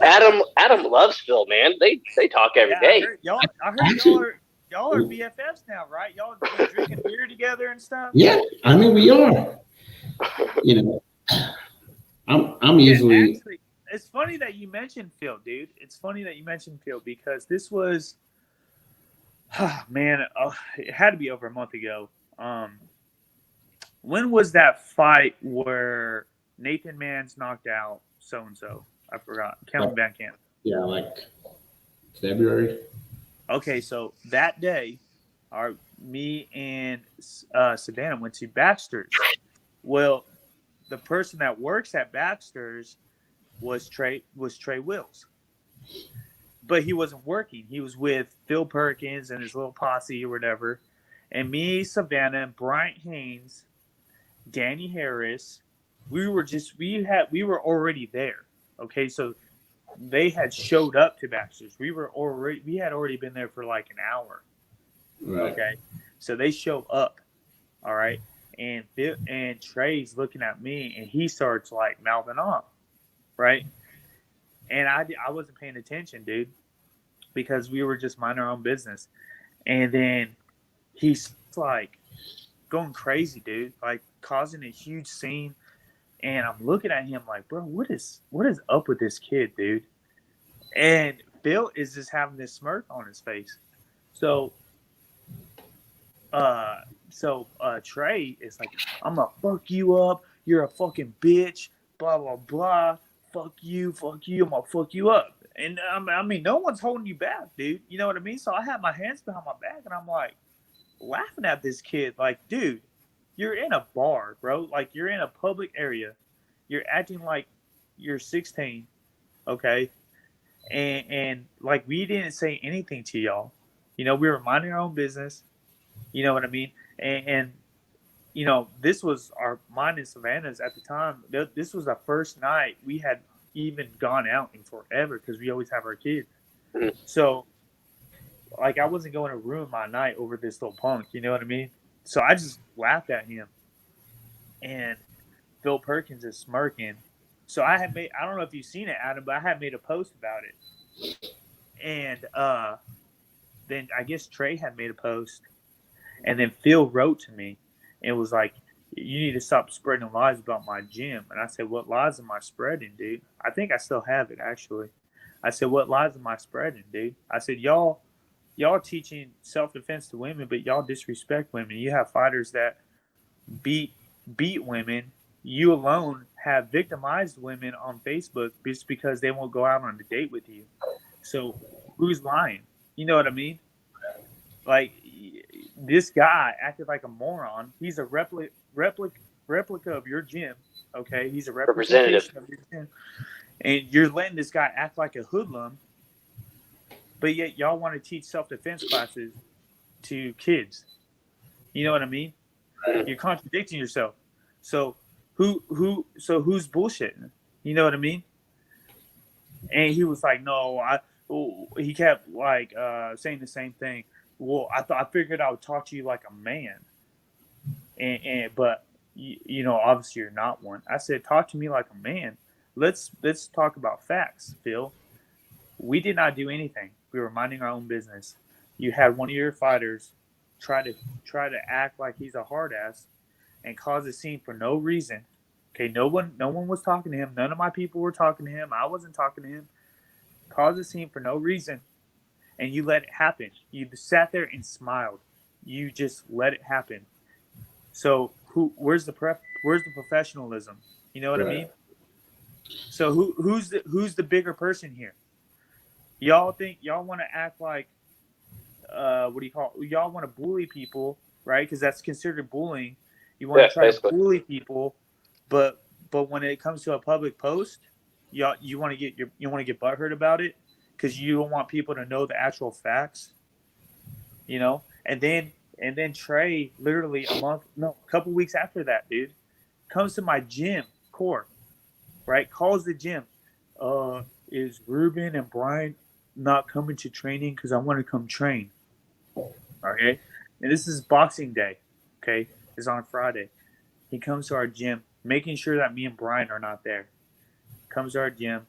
Adam loves Phil, man. They talk every day. I heard y'all are BFFs now, right? Y'all be drinking beer together and stuff. Yeah, I mean we are. You know, I'm usually. Actually, it's funny that you mentioned Phil, dude. It's funny that you mentioned Phil because this was, man, it had to be over a month ago. When was that fight where Nathan Mans knocked out so and so? I forgot. Kellen Van Camp. Yeah, like February. Okay, so that day, me and Savannah went to Baxter's. Well, the person that works at Baxter's was Trey Wills, but he wasn't working. He was with Phil Perkins and his little posse or whatever. And me, Savannah, Bryant Haynes, Danny Harris, we were already there. Okay, so they had showed up to Baxter's. We had already been there for like an hour. Right. Okay, so they show up. All right, and Trey's looking at me, and he starts like mouthing off, right? And I wasn't paying attention, dude, because we were just minding our own business. And then he's like going crazy, dude, like causing a huge scene. And I'm looking at him like, bro, what is up with this kid, dude? And Phil is just having this smirk on his face. So Trey is like, I'm gonna fuck you up. You're a fucking bitch. Blah blah blah. Fuck you. I'm gonna fuck you up. And I mean, no one's holding you back, dude. You know what I mean? So I have my hands behind my back, and I'm like laughing at this kid. Like, dude, you're in a bar, bro. Like, you're in a public area. You're acting like you're 16, okay? And like, we didn't say anything to y'all. You know, we were minding our own business. You know what I mean? And you know, this was mine and Savannah's at the time. This was the first night we had even gone out in forever because we always have our kids. So, like, I wasn't going to ruin my night over this little punk. You know what I mean? So I just laughed at him. And Phil Perkins is smirking. So I don't know if you've seen it, Adam, but I had made a post about it. And then I guess Trey had made a post. And then Phil wrote to me and was like, you need to stop spreading lies about my gym. And I said, what lies am I spreading, dude? I think I still have it, actually. I said, what lies am I spreading, dude? I said, y'all teaching self-defense to women, but y'all disrespect women. You have fighters that beat women. You alone have victimized women on Facebook just because they won't go out on a date with you. So who's lying? You know what I mean? Like, this guy acted like a moron. He's a replica of your gym. Okay, he's a representation of your gym, and you're letting this guy act like a hoodlum. But yet y'all want to teach self-defense classes to kids. You know what I mean? You're contradicting yourself. So who's bullshitting? You know what I mean? And he was like, no, he kept like saying the same thing. Well, I figured I would talk to you like a man. But you know, obviously you're not one. I said, talk to me like a man. Let's talk about facts, Phil. We did not do anything. We were minding our own business. You had one of your fighters try to act like he's a hard ass and cause a scene for no reason. Okay, no one was talking to him. None of my people were talking to him. I wasn't talking to him. Cause a scene for no reason, and you let it happen. You sat there and smiled. You just let it happen. So where's the professionalism? You know what I mean? So who's the bigger person here? Y'all want to act like what do you call it? Y'all want to bully people, right? Because that's considered bullying. You want to try to bully people, but when it comes to a public post, you want to get butthurt about it because you don't want people to know the actual facts, you know. And then Trey, literally a couple weeks after that, dude, comes to my gym, core, right? Calls the gym. Is Ruben and Brian not coming to training because I want to come train? Okay, and this is Boxing Day. Okay, it's on Friday. He comes to our gym, making sure that me and Brian are not there. Comes to our gym,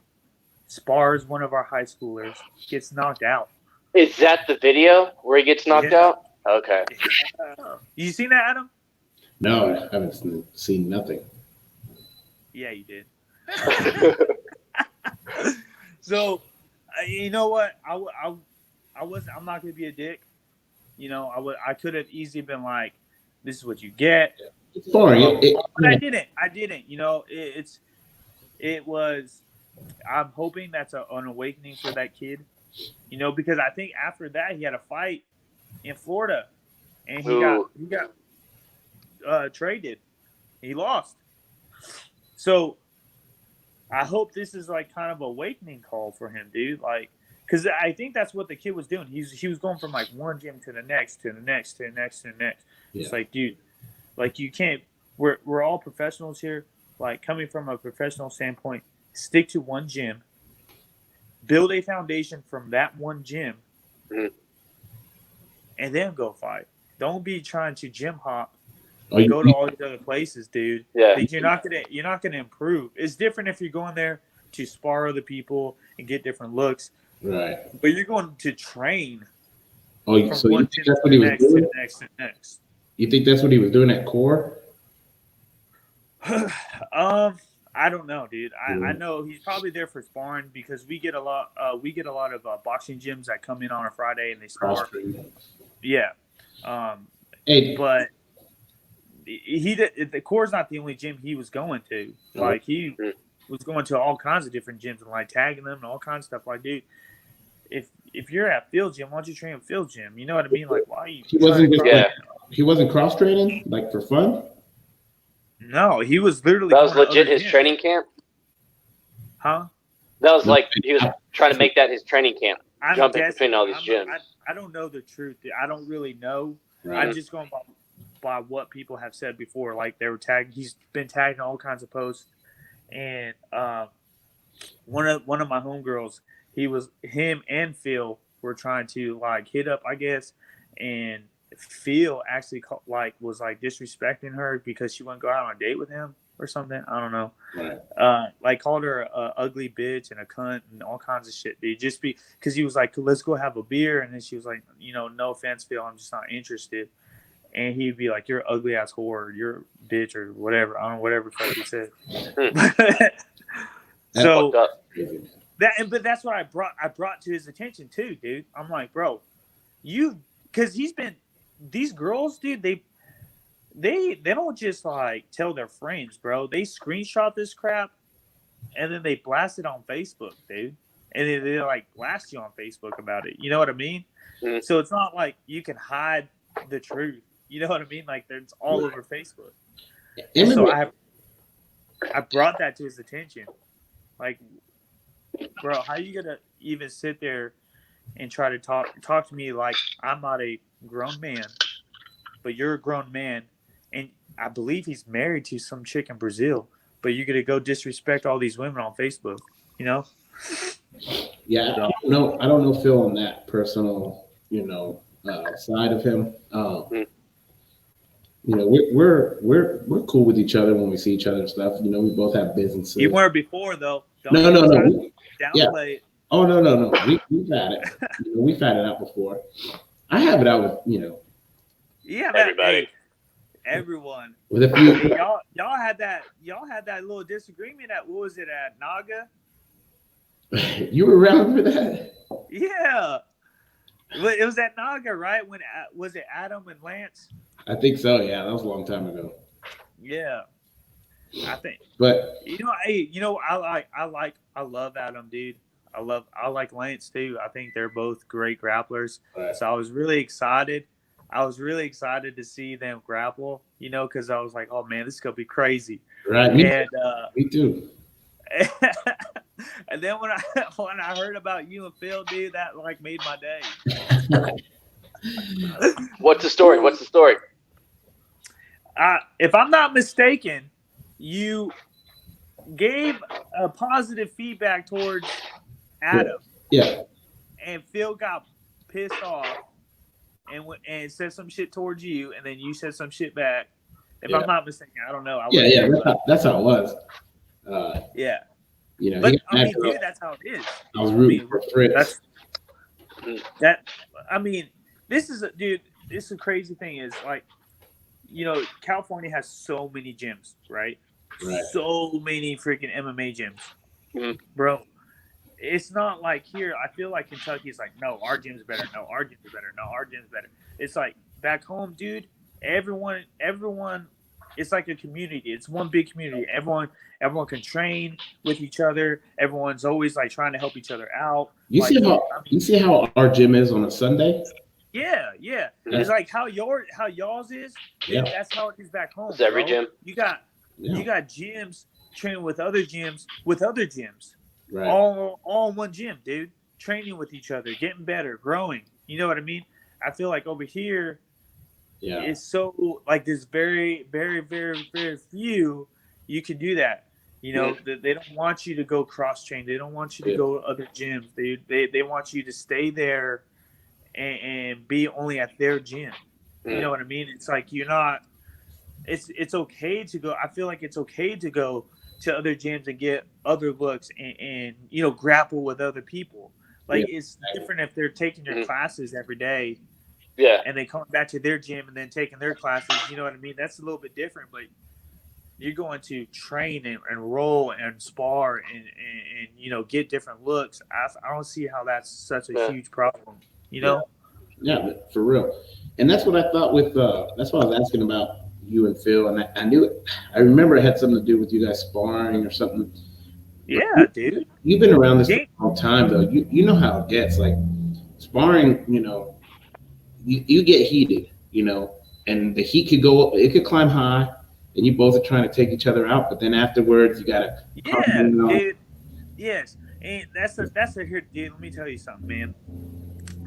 spars one of our high schoolers, gets knocked out. Is that the video where he gets knocked out? Okay. You seen that, Adam? No, I haven't seen nothing. Yeah, you did. So, you know what? I'm not gonna be a dick. You know, I could have easily been like, "This is what you get." Sorry, but I didn't. You know, it was. I'm hoping that's an awakening for that kid. You know, because I think after that he had a fight in Florida, and he got traded. He lost. So I hope this is like kind of a awakening call for him, dude. Like, because I think that's what the kid was doing. He was going from like one gym to the next, to the next, to the next, to the next. Yeah. It's like, dude, like you can't. We're all professionals here. Like coming from a professional standpoint, stick to one gym, build a foundation from that one gym, and then go fight. Don't be trying to gym hop. Go to all these other places, dude. Yeah. Like you're not gonna improve. It's different if you're going there to spar other people and get different looks. Right. But you're going to train. Oh, so you think that's what he was doing? Next. You think that's what he was doing at core? I don't know, dude. I know he's probably there for sparring because we get a lot of boxing gyms that come in on a Friday and they spar. Yeah. But the core's not the only gym he was going to. Like he was going to all kinds of different gyms and like tagging them and all kinds of stuff. Like, dude, if you're at field gym, why don't you train at field gym? You know what I mean? Like, why are you? He wasn't cross training like for fun. No, he was literally. That was legit his training camp. Huh? That was like he was trying to make that his training camp. Jumping between all these gyms. I don't know the truth. I don't really know. Right. I'm just going by what people have said before. Like they were tagging. He's been tagging all kinds of posts, and one of my homegirls, him and Phil were trying to like hit up, I guess, and Phil actually was disrespecting her because she wouldn't go out on a date with him or something. I don't know. Right. Like called her a ugly bitch and a cunt and all kinds of shit, dude. Just because he was like, let's go have a beer, and then she was like, you know, no offense, Phil, I'm just not interested. And he'd be like, you're an ugly ass whore, or you're a bitch, or whatever. I don't know, whatever fuck he said. So but that's what I brought to his attention too, dude. I'm like, bro, because these girls, dude, they don't just like tell their friends, bro. They screenshot this crap and then they blast it on Facebook, dude. And then they like blast you on Facebook about it. You know what I mean? Mm-hmm. So it's not like you can hide the truth. You know what I mean? Like it's all over Facebook. And so I brought that to his attention. Like, bro, how are you gonna even sit there and try to talk to me like I'm not a grown man, but you're a grown man, and I believe he's married to some chick in Brazil, but you're gonna go disrespect all these women on Facebook, you know? Yeah, I don't know Phil on that personal, side of him. You know, we're cool with each other when we see each other and stuff. You know, we both have businesses. You weren't before though. No. Downplay it. Oh no. We've had it. We've had it out before. I have it out with Yeah, everybody. Everyone. With a few. Hey, y'all had that little disagreement at what was it at Naga? You were around for that? Yeah. It was at Naga, right? When was it Adam and Lance? I think so. Yeah, that was a long time ago. Yeah, I think. But I love Adam, dude. I like Lance too. I think they're both great grapplers. right. So I was really excited. I was really excited to see them grapple, because I was like, oh man, this is gonna be crazy. Right. And Me too. and then when I heard about you and Phil, dude, that like made my day. What's the story? If I'm not mistaken, you gave a positive feedback towards Adam. Yeah. And Phil got pissed off and said some shit towards you, and then you said some shit back. If I'm not mistaken, I don't know. That's how it was. Yeah. But I mean, dude, that's how it is. I was rooting for Fritz. This is a crazy thing is like, California has so many gyms, right? So many freaking MMA gyms, bro. It's not like here. I feel like Kentucky's like, no, our gym's better. No, our gym's better. No, our gym's better. It's like back home, dude. Everyone. It's like a community. It's one big community. Everyone can train with each other. Everyone's always like trying to help each other out. You see how our gym is on a Sunday? Yeah. It's like how y'all's is. Dude, that's how it is back home. It's every gym. You got gyms training with other gyms. Right. All in one gym, dude. Training with each other, getting better, growing. You know what I mean? I feel like over here, it's so like there's very, very, very, very few you can do that. They don't want you to go cross train. They don't want you to go to other gyms. They want you to stay there and be only at their gym. You know what I mean? It's like you're not. It's okay to go. I feel like it's okay to go to other gyms and get other looks and grapple with other people. Like it's different if they're taking your classes every day. Yeah. And they come back to their gym and then taking their classes. You know what I mean? That's a little bit different, but you're going to train and roll and spar and get different looks. I don't see how that's such a huge problem. Yeah, for real. And that's what I thought with that's what I was asking about you and Phil, and I knew it. I remember it had something to do with you guys sparring or something. Yeah, dude. You've been around this for a long time, though. You know how it gets. Like sparring, you get heated, and the heat could go up. It could climb high, and you both are trying to take each other out. But then afterwards, you gotta. Yeah, dude. Yes, and that's here, dude. Let me tell you something, man.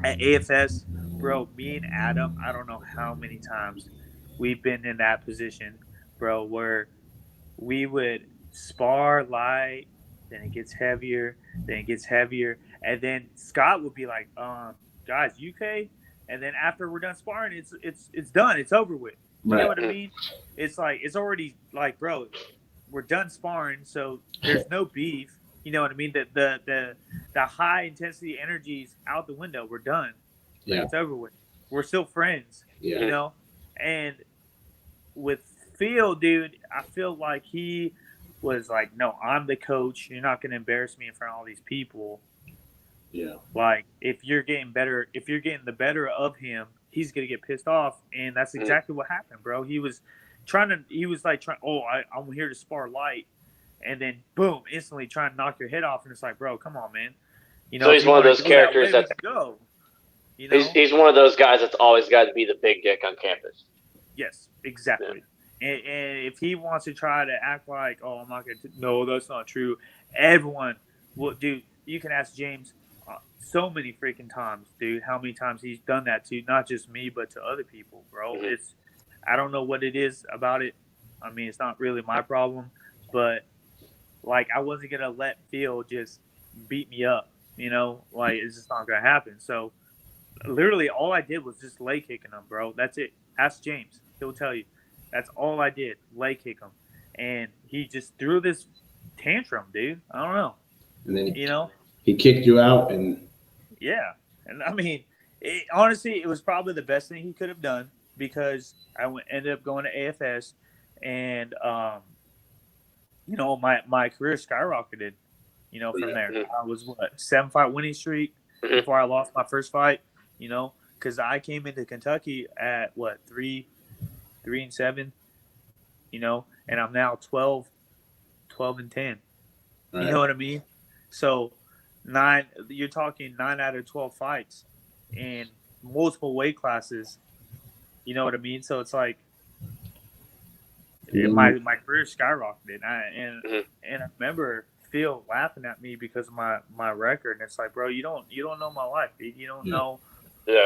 At AFS, bro, me and Adam, I don't know how many times we've been in that position, bro, where we would spar light, then it gets heavier, and then Scott would be like, guys, UK, and then after we're done sparring, it's done, it's over with. You know what I mean? It's like it's already like, bro, we're done sparring, so there's no beef. You know what I mean? The high intensity energy's out the window. We're done. Yeah. It's over with. We're still friends. Yeah. And with Phil, dude, I feel like he was like, no, I'm the coach. You're not going to embarrass me in front of all these people. Yeah. Like if you're getting the better of him, he's going to get pissed off. And that's exactly what happened, bro. He was I'm here to spar light. And then boom, instantly trying to knock your head off. And it's like, bro, come on, man. So he's one of those characters that's go. He's one of those guys that's always got to be the big dick on campus. Yes, exactly. Yeah. And if he wants to try to act like, oh, I'm not going to, no, that's not true. Everyone will, dude. You can ask James so many freaking times, dude, how many times he's done that to not just me, but to other people, bro. Mm-hmm. I don't know what it is about it. I mean, it's not really my problem, but like I wasn't going to let Phil just beat me up, like it's just not going to happen. So literally all I did was just leg kicking him, bro. That's it. Ask James. He'll tell you. That's all I did. Leg kick him. And he just threw this tantrum, dude. I don't know. And then he kicked you out and yeah. And I mean, honestly, it was probably the best thing he could have done because I ended up going to AFS and my career skyrocketed, from there. I was 7-fight winning streak before I lost my first fight, because I came into Kentucky at 3 3-7, and I'm now 12-10. Right. You know what I mean? So you're talking 9 out of 12 fights in multiple weight classes. You know what I mean? So it's like my career skyrocketed. And I remember Phil laughing at me because of my record. And it's like, bro, you don't know my life, dude. You don't know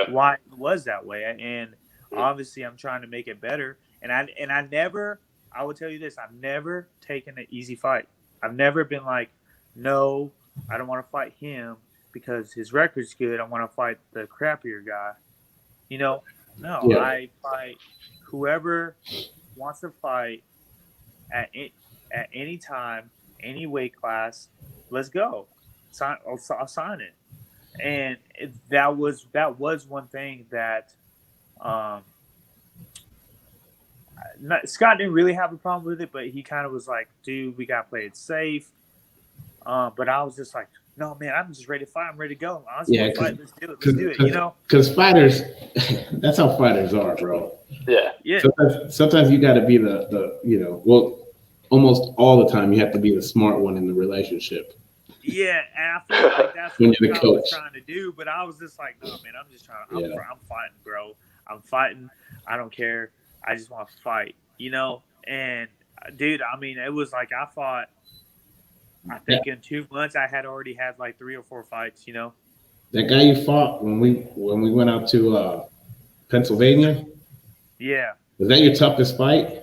why it was that way. And obviously I'm trying to make it better. And I will tell you this, I've never taken an easy fight. I've never been like, no, I don't want to fight him because his record's good. I want to fight the crappier guy. No, I fight whoever wants to fight at any time, any weight class. Let's go. I'll sign it. And that was one thing that Scott didn't really have a problem with it, but he kind of was like, dude, we got to play it safe. But I was just like, no, man, I'm just ready to fight. I'm ready to go. Let's do it. Let's do it. Because fighters, that's how fighters are, bro. Yeah. Sometimes you got to be the almost all the time you have to be the smart one in the relationship. Yeah, and I feel like that's what I was trying to do, but I was just like, no, man, I'm just trying. I'm fighting, bro. I'm fighting. I don't care. I just want to fight, And dude, I mean, it was like I fought. I think in 2 months I had already had like 3 or 4 fights, That guy you fought when we went out to Pennsylvania? Yeah. Was that your toughest fight?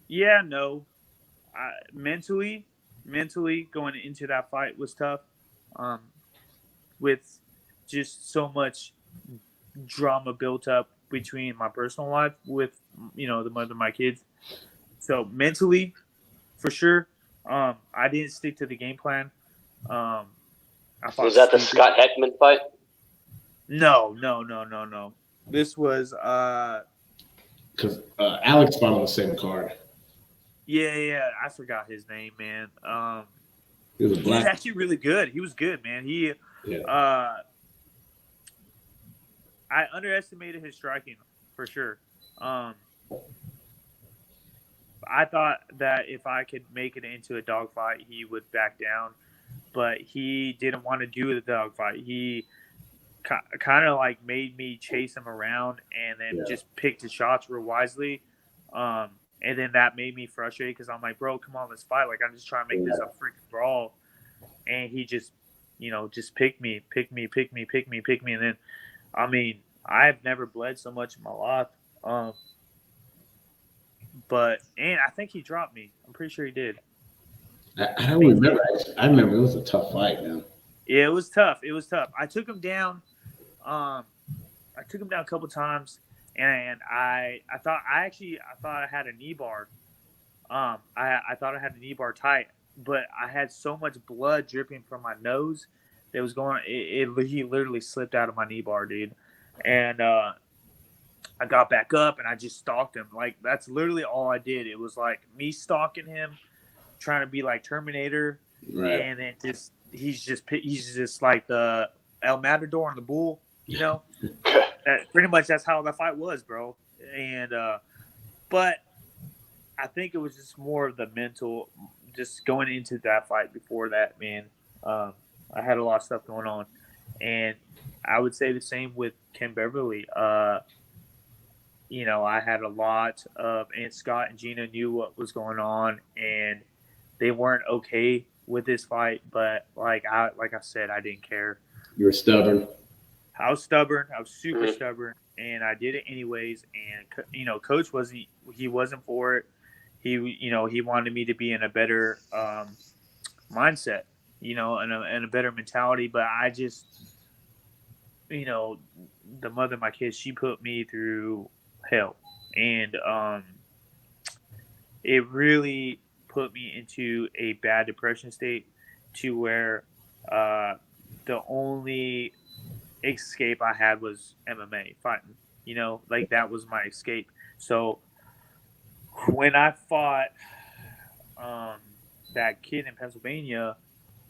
Yeah, no. Mentally going into that fight was tough. With just so much drama built up between my personal life with the mother of my kids. So mentally, for sure, I didn't stick to the game plan. Was that the Scott Heckman fight? No. This was because Alex fought on the same card. Yeah, I forgot his name, man. He was actually really good. He was good, man. I underestimated his striking for sure. I thought that if I could make it into a dogfight, he would back down, but he didn't want to do the dogfight. He kind of like made me chase him around and then just picked his shots real wisely. And then that made me frustrated because I'm like, bro, come on, let's fight. Like, I'm just trying to make this a freaking brawl. And he just, just picked me. And then, I mean, I've never bled so much in my life. And I think he dropped me. I'm pretty sure he did. I don't remember. I remember it was a tough fight, man. Yeah, it was tough. I took him down. I took him down a couple times, and I thought I had a knee bar. I thought I had the knee bar tight, but I had so much blood dripping from my nose that was going. He literally slipped out of my knee bar, dude. And I got back up and I just stalked him. Like, that's literally all I did. It was like me stalking him, trying to be like Terminator, right? And then he's just like the El Matador and the bull, Pretty much that's how the fight was, bro. And but I think it was just more of the mental, just going into that fight. Before that, man, I had a lot of stuff going on, and I would say the same with Ken Beverly. I had a lot of, and Scott and Gina knew what was going on, and they weren't okay with this fight. But like I said, I didn't care. You were stubborn. I was stubborn. I was super stubborn, and I did it anyways. And Coach wasn't for it. He wanted me to be in a better mindset, and a better mentality. But I just, the mother of my kids, she put me through hell, and it really put me into a bad depression state, to where the only escape I had was MMA fighting. Like, that was my escape. So when I fought that kid in Pennsylvania,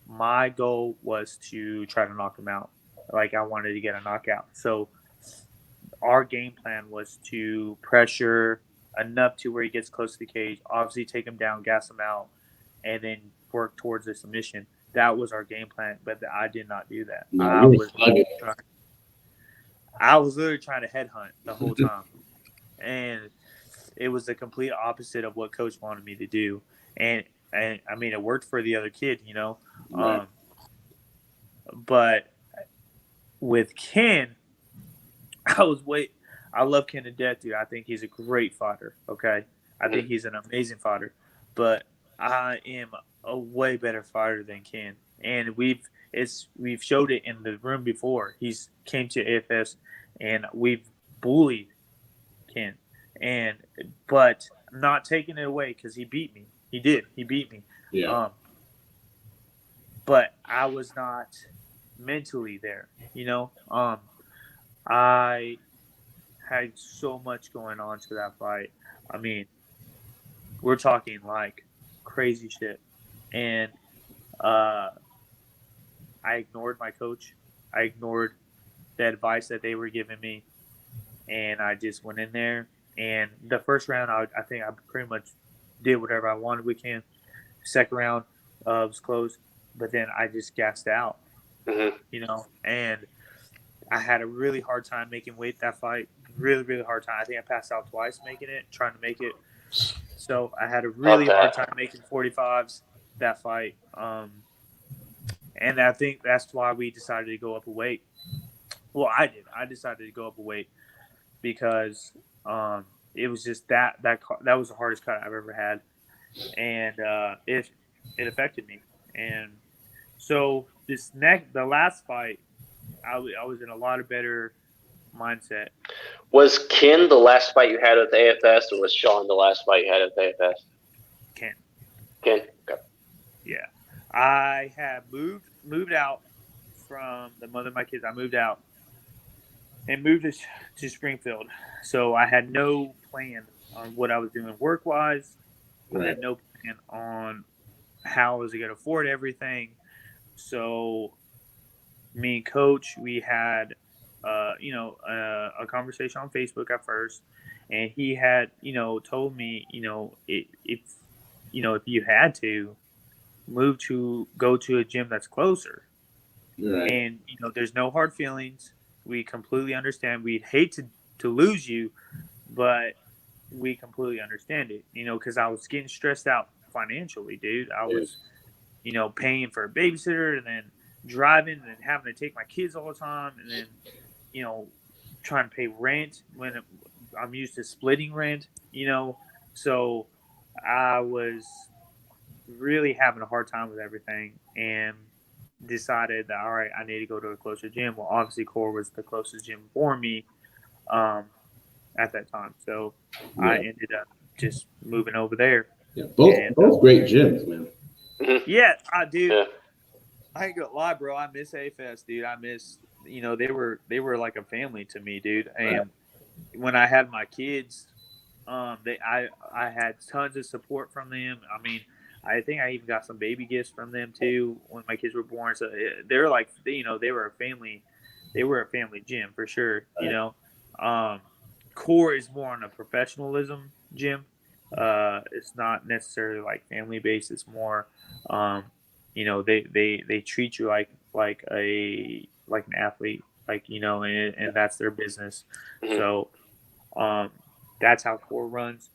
my goal was to try to knock him out. like I wanted to get a knockout. So our game plan was to pressure enough to where he gets close to the cage, obviously take him down, gas him out, and then work towards a submission. That was our game plan, but I did not do that. No, I was literally trying to headhunt the whole time. And it was the complete opposite of what coach wanted me to do. And I mean, it worked for the other kid, you know. Right. But with Ken, I love Ken to death, dude. I think he's a great fighter. Okay. I think he's an amazing fighter. But I am a way better fighter than Ken. And we've showed it in the room before. He's came to AFS and we've bullied Ken. But not taking it away because he beat me. He beat me. Yeah. But I was not mentally there, you know. I had so much going on to that fight. I mean, we're talking like crazy shit. And I ignored my coach. I ignored the advice that they were giving me. And I just went in there. And the first round, I think I pretty much did whatever I wanted with Ken. Second round was close. But then I just gassed out, you know. And I had a really hard time making weight that fight. Really, really hard time. I think I passed out twice making it, trying to make it. So I had a really hard time making 45s that fight. And I think that's why we decided to go up a weight. Well, I did. I decided to go up a weight because it was just that was the hardest cut I've ever had, and it affected me. And so the last fight, I was in a lot of better mindset. Was Ken the last fight you had with AFS, or was Sean the last fight you had with AFS? Ken. Okay. Yeah, I had moved out from the mother of my kids. I moved out and moved to Springfield. So I had no plan on what I was doing work-wise. Right. I had no plan on how I was going to afford everything. So me and Coach, we had, a conversation on Facebook at first. And he had, told me, if you had to go to a gym that's closer. Right. And, there's no hard feelings. We completely understand. We'd hate to lose you, but we completely understand it, because I was getting stressed out financially, dude. I was, paying for a babysitter and then driving and then having to take my kids all the time and then, trying to pay rent when I'm used to splitting rent, So I was really having a hard time with everything and decided that, all right, I need to go to a closer gym. Well, obviously Core was the closest gym for me at that time. So I ended up just moving over there. Yeah, both great gyms, man. Yeah, I do. Yeah. I ain't gonna lie, bro. I miss AFS, dude. I miss, they were like a family to me, dude. And when I had my kids, I had tons of support from them. I mean, I think I even got some baby gifts from them too when my kids were born. So they're like, they were a family. They were a family gym for sure. Core is more on a professionalism gym. It's not necessarily like family based. It's more, they treat you like an athlete, and that's their business. So, that's how Core runs.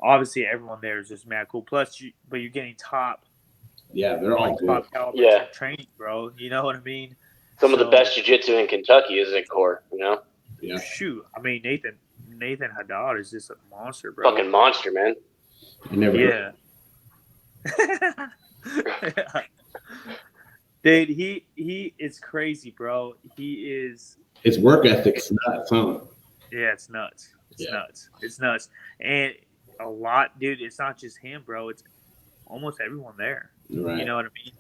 Obviously, everyone there is just mad cool. Plus, but you're getting top. Yeah, they're all top caliber training, bro. You know what I mean? Some of the best jiu-jitsu in Kentucky is at Core. Yeah. Shoot, I mean Nathan Haddad is just a monster, bro. Fucking monster, man. Yeah. Dude, he is crazy, bro. He is. His work ethic's nuts, huh? Yeah, it's nuts. It's nuts. And a lot, dude, it's not just him, bro. It's almost everyone there. Right. You know what I mean?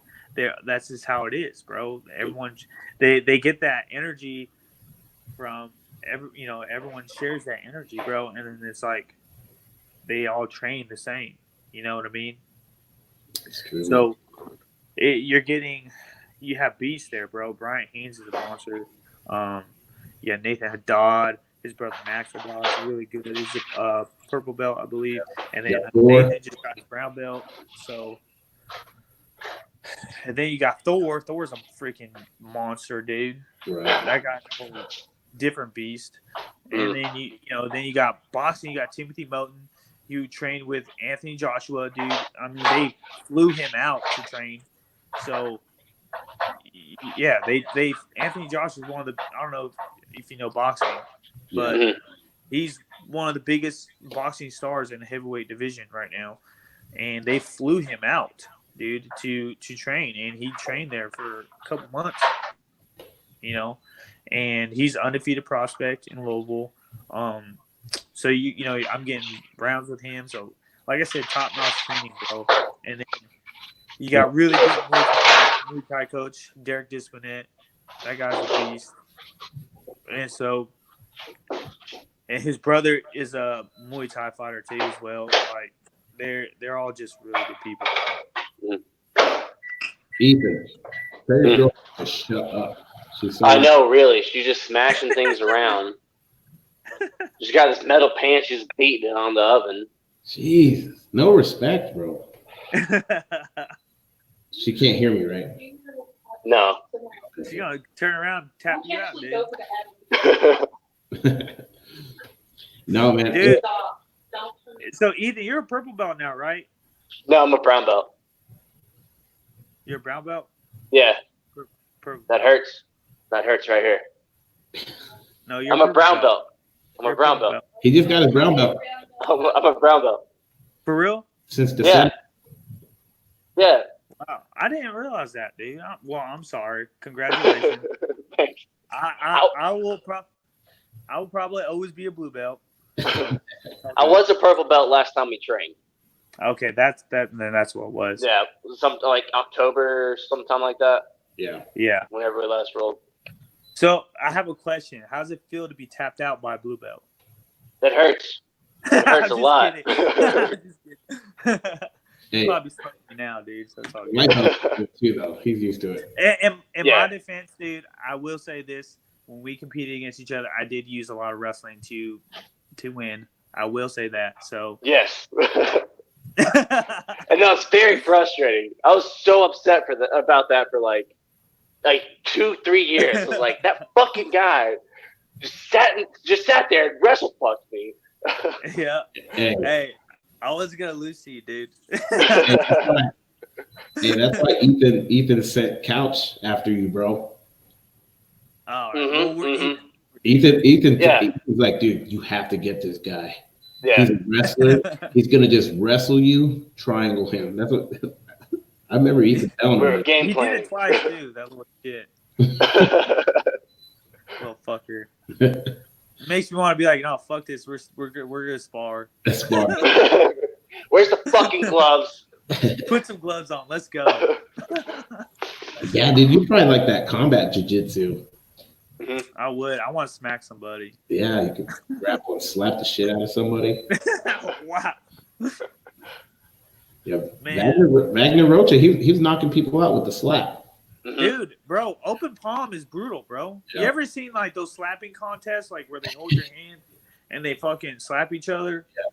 That's just how it is, bro. Everyone, they get that energy from everyone shares that energy, bro. And then it's like they all train the same. You know what I mean? That's true. So you're getting you have beasts there, bro. Brian Haynes is a monster. Yeah, Nathan Haddad, his brother Max Haddad is really good. He's a purple belt, I believe, and then Nathan just got his brown belt. So, and then you got Thor. Thor's a freaking monster, dude. Right. That guy's a whole different beast. And then you got boxing. You got Timothy Moten. You trained with Anthony Joshua, dude. I mean, they flew him out to train. So, yeah, they Anthony Joshua is one of the, I don't know if you know boxing, but he's one of the biggest boxing stars in the heavyweight division right now. And they flew him out, dude, to train, and he trained there for a couple months, and he's an undefeated prospect in Louisville. So I'm getting rounds with him. So like I said, top notch training, bro. And then you got really good Muay Thai coach Derek Dispinette. That guy's a beast. And his brother is a Muay Thai fighter too as well. Like they're all just really good people. Ethan, tell your girl to shut up. I know, really. She's just smashing things around. She's got this metal pan. She's beating it on the oven. Jesus, no respect, bro. She can't hear me, right? No. She's gonna turn around and tap you out, dude. No, man. Dude. So, Ethan, you're a purple belt now, right? No, I'm a brown belt. You're a brown belt? Yeah. Purple. That hurts. That hurts right here. No, you're. I'm a brown belt. I'm a brown belt. He just got his brown belt. I'm a brown belt. For real? Since December. Yeah. Wow, I didn't realize that, dude. I'm sorry. Congratulations. Thanks. I will probably always be a blue belt. I was a purple belt last time we trained. Okay, that's what it was. Yeah, something like October, sometime like that. Yeah. Whenever we last rolled. So I have a question. How does it feel to be tapped out by a blue belt? That hurts. It hurts a lot. Hey, probably smoking now, dude. So it's all good. Mike knows too, though. He's used to it. In my defense, dude, I will say this: when we competed against each other, I did use a lot of wrestling to win. I will say that. So yes. And no, it's very frustrating. I was so upset about that for like 2-3 years. I was like, that fucking guy just sat there and wrestle fucked me. Yeah. Hey, I wasn't gonna lose to you, dude. Hey, that's why Ethan sent Couch after you, bro. All right. Ethan was like, dude, you have to get this guy. Yeah. He's a wrestler. He's gonna just wrestle you, triangle him. That's what I remember Ethan telling me. We're game He planning. did it twice too. That little shit. Little fucker. Makes me want to be like, no, fuck this. We're gonna spar. Spar. Where's the fucking gloves? Put some gloves on. Let's go. Yeah, dude, you probably like that combat jiu-jitsu. I would. I want to smack somebody. Yeah, you could grapple and slap the shit out of somebody. Wow. Yeah, Man. Wagner Rocha, he was knocking people out with the slap. Dude, bro, open palm is brutal, bro. Yeah. You ever seen like those slapping contests, like where they hold your hand and they fucking slap each other? Yeah.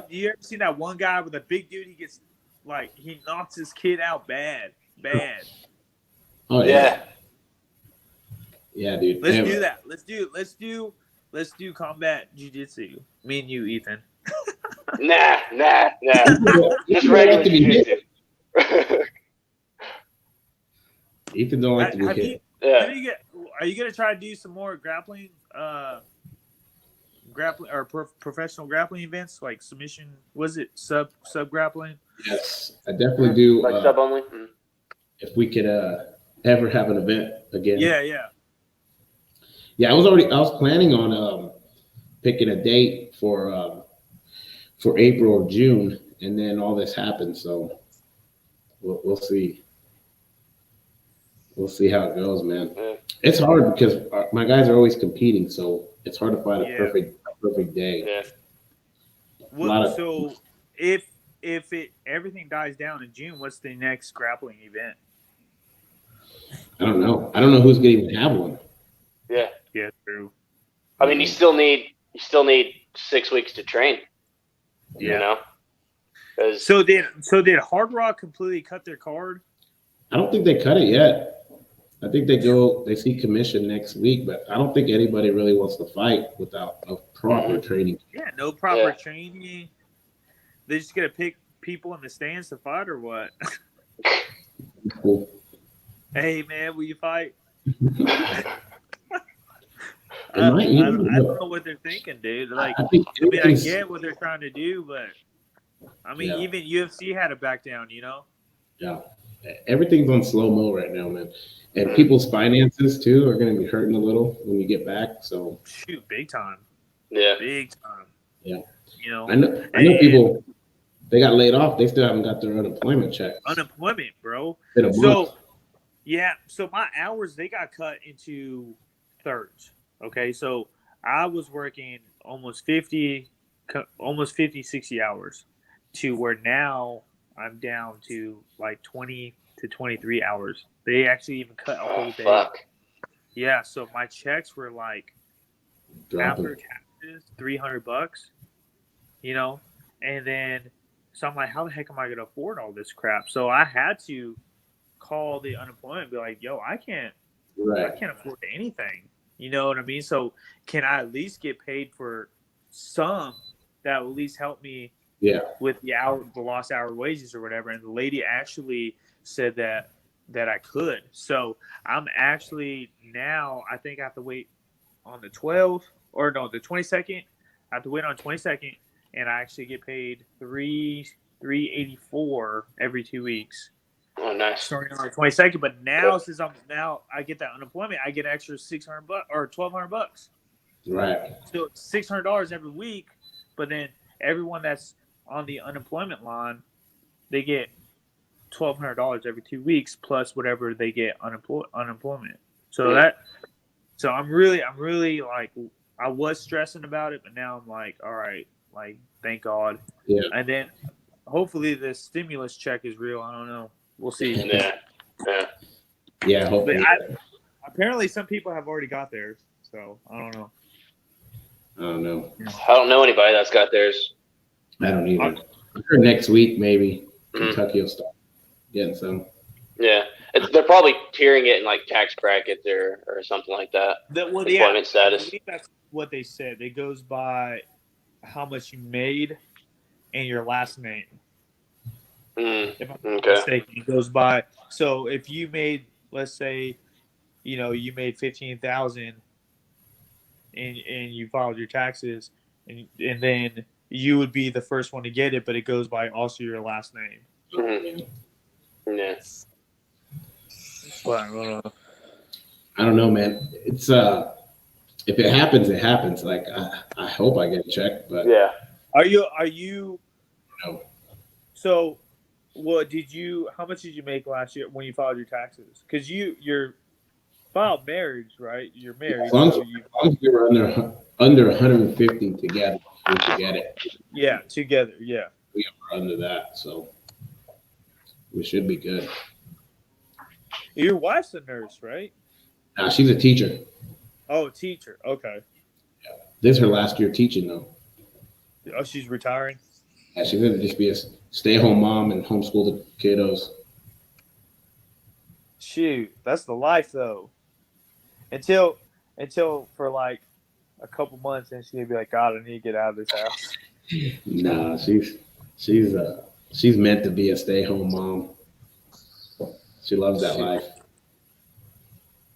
You ever seen that one guy with a big dude? He gets he knocks his kid out bad. Oh yeah. Yeah, dude. Let's do that. Let's do combat jiu-jitsu. Me and you, Ethan. Nah. Just regular jiu-jitsu. Ethan don't like to be hit. Are you gonna try to do some more grappling or professional grappling events like submission? Was it sub grappling? Yes, I definitely do. Like sub only. If we could ever have an event again. Yeah. Yeah, I was planning on picking a date for April or June, and then all this happened. So we'll see. We'll see how it goes, man. Yeah. It's hard because my guys are always competing, so it's hard to find a perfect day. Yeah. So if everything dies down in June, what's the next grappling event? I don't know. I don't know who's going to even have one. Yeah. Yeah, true. I mean, you still need 6 weeks to train. Yeah. You know. So did Hard Rock completely cut their card? I don't think they cut it yet. I think they see commission next week, but I don't think anybody really wants to fight without a proper training. Yeah, no proper training. They just gonna pick people in the stands to fight or what? Cool. Hey man, will you fight? I don't know what they're thinking, dude. Like, I get what they're trying to do, but I mean, even UFC had to back down, you know? Yeah. Everything's on slow-mo right now, man. And people's finances, too, are going to be hurting a little when you get back. So shoot, big time. Yeah. Big time. Yeah. You know? I know people, they got laid off. They still haven't got their unemployment checks. Unemployment, bro. So my hours, they got cut into thirds. Okay, so I was working almost 50, 60 hours to where now I'm down to like 20 to 23 hours. They actually even cut a whole day. Fuck. Yeah, so my checks were like after taxes, $300, you know, and then so I'm like, how the heck am I going to afford all this crap? So I had to call the unemployment and be like, yo, I can't afford anything. You know what I mean? So can I at least get paid for some that will at least help me with the lost hour wages or whatever? And the lady actually said that I could. So I'm actually now, I think I have to wait on the 12th or no, the 22nd. I have to wait on 22nd, and I actually get paid $384 every 2 weeks. Oh, nice. Starting on the 22nd, but now since I get that unemployment, I get an extra $600 or $1,200. Right. So it's $600 every week, but then everyone that's on the unemployment line, they get $1,200 every 2 weeks plus whatever they get unemployment. So so I'm really like, I was stressing about it, but now I'm like, all right, like thank God. Yeah. And then hopefully the stimulus check is real. I don't know. We'll see. Yeah. Hopefully. But apparently, some people have already got theirs, so I don't know. I don't know. I don't know anybody that's got theirs. I don't either. I'm sure next week maybe Kentucky will start getting some. Yeah, they're probably tiering it in like tax brackets or something like that. Employment status. I think that's what they said. It goes by how much you made and your last name. If I'm not mistaken, it goes by. So if you made, let's say, you made $15,000 and you filed your taxes, and then you would be the first one to get it, but it goes by also your last name. Yeah. But I don't know, man. It's if it happens, it happens. Like I hope I get a check, but yeah. Are you? No. So. How much did you make last year when you filed your taxes? Because you're filed marriage, right? You're married. As long as we were under 150 together, we could get it. Yeah, together, yeah. We are under that, so we should be good. Your wife's a nurse, right? She's a teacher. Oh, teacher. Okay. Yeah. This is her last year teaching, though. Oh, she's retiring? Yeah, she's going to just be a stay-at-home mom and homeschool the kiddos. Shoot, that's the life, though. Until for like a couple months, and she'll be like, God, I need to get out of this house. Nah, she's meant to be a stay-at-home mom. She loves that life.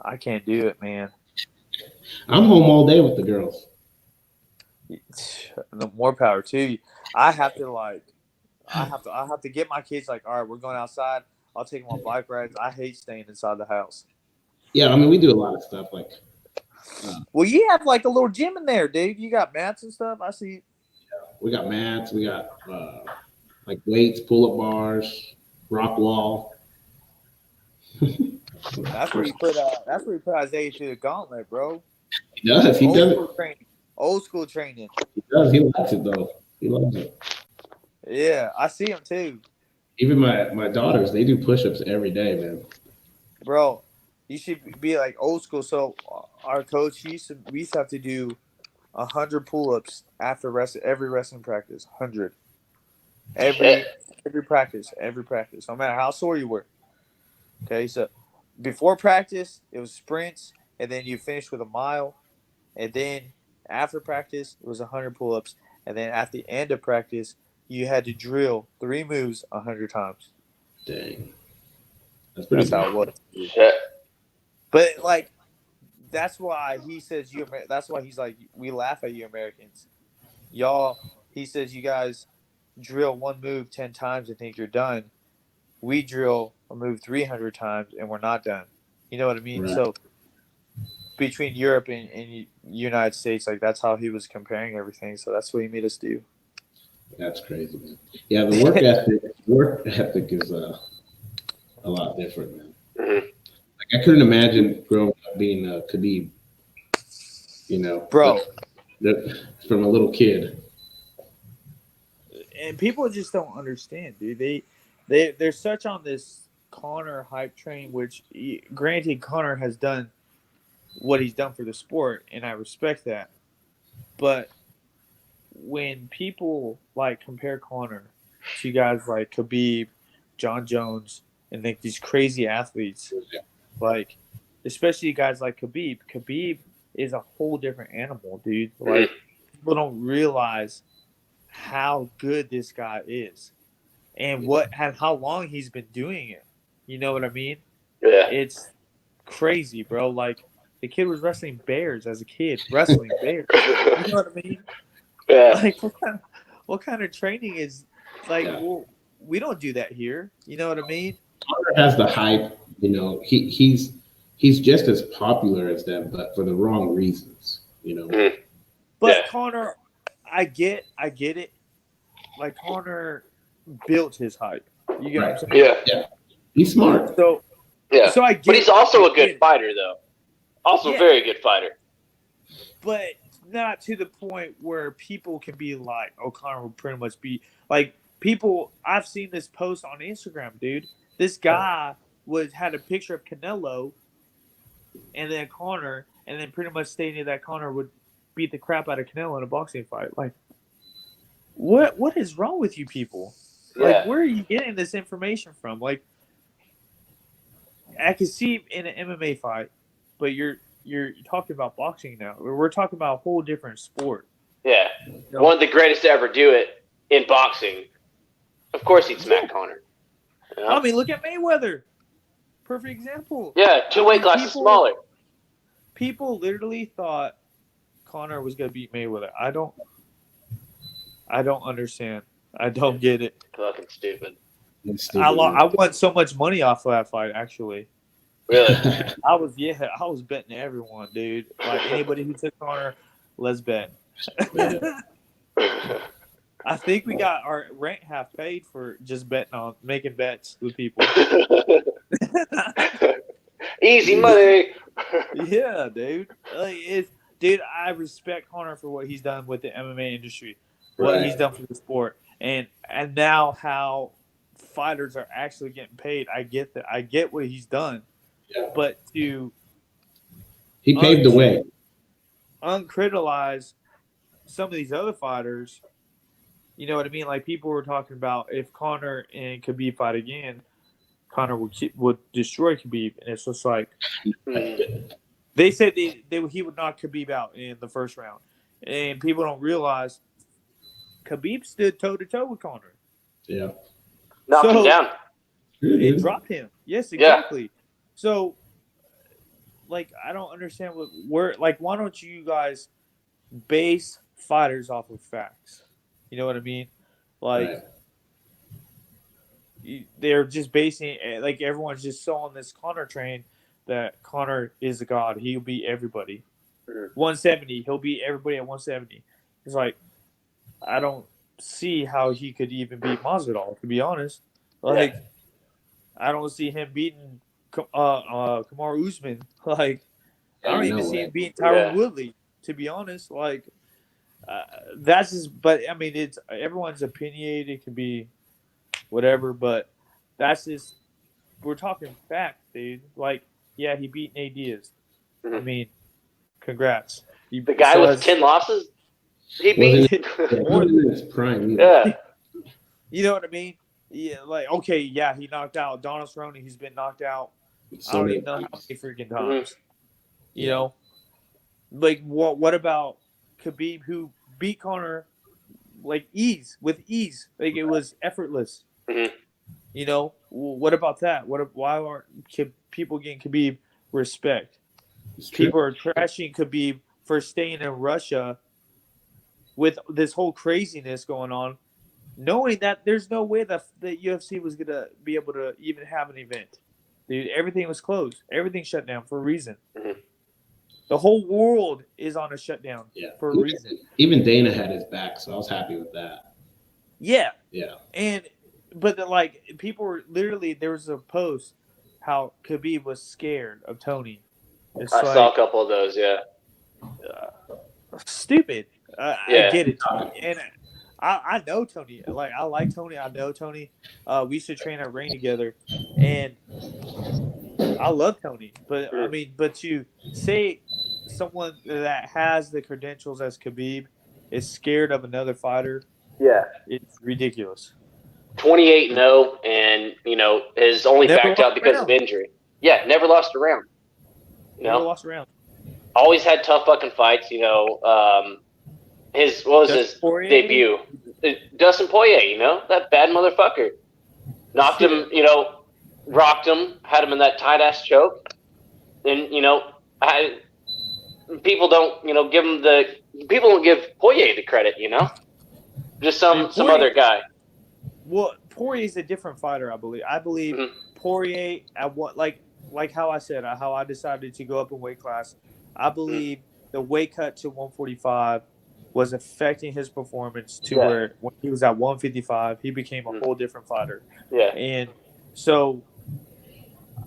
I can't do it, man. I'm home all day with the girls. More power to you. I have to get my kids like, all right, we're going outside. I'll take them on bike rides. I hate staying inside the house. Yeah, I mean, we do a lot of stuff like. Well, you have like a little gym in there, dude. You got mats and stuff. I see. Yeah, we got mats. We got like weights, pull-up bars, rock wall. That's where you put. That's where you put Isaiah through the gauntlet, bro. He does. He does it. Old school training. He does. He likes it though. He loves it. Yeah, I see him too. Even my daughters, they do push-ups every day, man. Bro, You should be like old school. So our coach, we used to have to do 100 pull-ups after every wrestling practice. 100 Shit. every practice, no matter how sore you were. Okay, so before practice it was sprints, and then you finish with a mile, and then after practice it was 100 pull-ups, and then at the end of practice you had to drill 3 moves 100 times. Dang. That's how it was. Shit. But like, that's why he says that's why he's like, we laugh at you Americans, y'all. He says you guys drill one move 10 times and think you're done. We drill a move 300 times and we're not done. You know what I mean? Right. So between Europe and United States, like, that's how he was comparing everything. So that's what he made us do. That's crazy, man. Yeah, the work ethic is a lot different, man. Mm-hmm. Like, I couldn't imagine growing up being a Khabib, Bro. From a little kid. And people just don't understand, dude. They're such on this Conor hype train, which, granted, Conor has done what he's done for the sport, and I respect that. But when people like compare Conor to guys like Khabib, John Jones, and like these crazy athletes, like especially guys like Khabib is a whole different animal, dude. Like, people don't realize how good this guy is and how long he's been doing it. You know what I mean? Yeah. It's crazy, bro. Like, the kid was wrestling bears as a kid, wrestling bears. You know what I mean? Yeah. Like, what kind of training is like? Yeah. Well, we don't do that here. You know what I mean? Conor has the hype. He's just as popular as them, but for the wrong reasons. But yeah. Conor, I get it. Like, Conor built his hype. You get what I'm saying? Yeah. He's smart. So I get. But he's also a good fighter, though. Also, very good fighter. But not to the point where people can be like, "Oh, Conor will pretty much be like." People, I've seen this post on Instagram, dude. This guy had a picture of Canelo and then Conor, and then pretty much stating that Conor would beat the crap out of Canelo in a boxing fight. Like, what is wrong with you people? Like, where are you getting this information from? Like, I can see in an MMA fight, but you're talking about boxing now. We're talking about a whole different sport. Yeah. One of the greatest to ever do it in boxing. Of course he'd smack Conor. I mean, look at Mayweather. Perfect example. Yeah, 2 weight classes smaller. People literally thought Conor was going to beat Mayweather. I don't understand. I don't get it. Fucking stupid. I won so much money off of that fight, actually. Really? I was betting everyone, dude. Like, anybody who took Conor, let's bet. I think we got our rent half paid for just making bets with people. Easy money. Yeah, dude. Dude, I respect Conor for what he's done with the MMA industry, what he's done for the sport, and now how fighters are actually getting paid. I get that. I get what he's done, but he paved the way. Uncriticize some of these other fighters. You know what I mean? Like, people were talking about if Conor and Khabib fight again, Conor would destroy Khabib, and it's just like they said he would knock Khabib out in the first round, and people don't realize Khabib stood toe to toe with Conor. Yeah, knocked him down. It dropped him. Yes, exactly. Yeah. So, like, I don't understand why don't you guys base fighters off of facts? You know what I mean? Like, they're just basing, like, everyone's just so on this Conor train that Conor is a god. He'll beat everybody. 170, he'll beat everybody at 170. It's like, I don't see how he could even beat Masvidal, to be honest. Like, I don't see him beating Kamaru Usman. Like, I don't even see him beating Tyron Woodley, to be honest. Like, that's just, but I mean, it's everyone's opinionated. It can be whatever, but that's just, we're talking fact, dude. Like, Yeah, he beat Nate Diaz. Mm-hmm. I mean, congrats. The guy with 10 losses, he beat more than his prime. Yeah. You know what I mean? Yeah, like okay, yeah, he knocked out Donald Cerrone, who's been knocked out. I don't even know how many freaking times. You know, like what about Khabib, who beat Conor with ease? Like it was effortless. Mm-hmm. You know, what about that? Why aren't people getting Khabib respect? People are trashing Khabib for staying in Russia with this whole craziness going on, knowing that there's no way that the UFC was gonna be able to even have an event. Dude, everything was closed. Everything shut down for a reason. Mm-hmm. The whole world is on a shutdown for a reason. Even Dana had his back, so I was happy with that. Yeah. Yeah. But like people were literally, there was a post how Khabib was scared of Tony. I saw a couple of those. Yeah. Stupid. I get it, and I know Tony. Like I like Tony. I know Tony. We used to train at Rain together, and I love Tony. But I mean, but you say someone that has the credentials as Khabib is scared of another fighter. Yeah, it's ridiculous. 28-0, and is only backed out because of injury. Yeah, never lost a round. Never lost a round. Always had tough fucking fights. His debut? Dustin Poirier. That bad motherfucker. Knocked him. Rocked him. Had him in that tight ass choke. And people don't give him people don't give Poirier the credit. Just some other guy. Well, Poirier's a different fighter, I believe. I believe Poirier at what like how I said how I decided to go up in weight class. I believe the weight cut to 145 was affecting his performance to where when he was at 155, he became a whole different fighter. Yeah. And so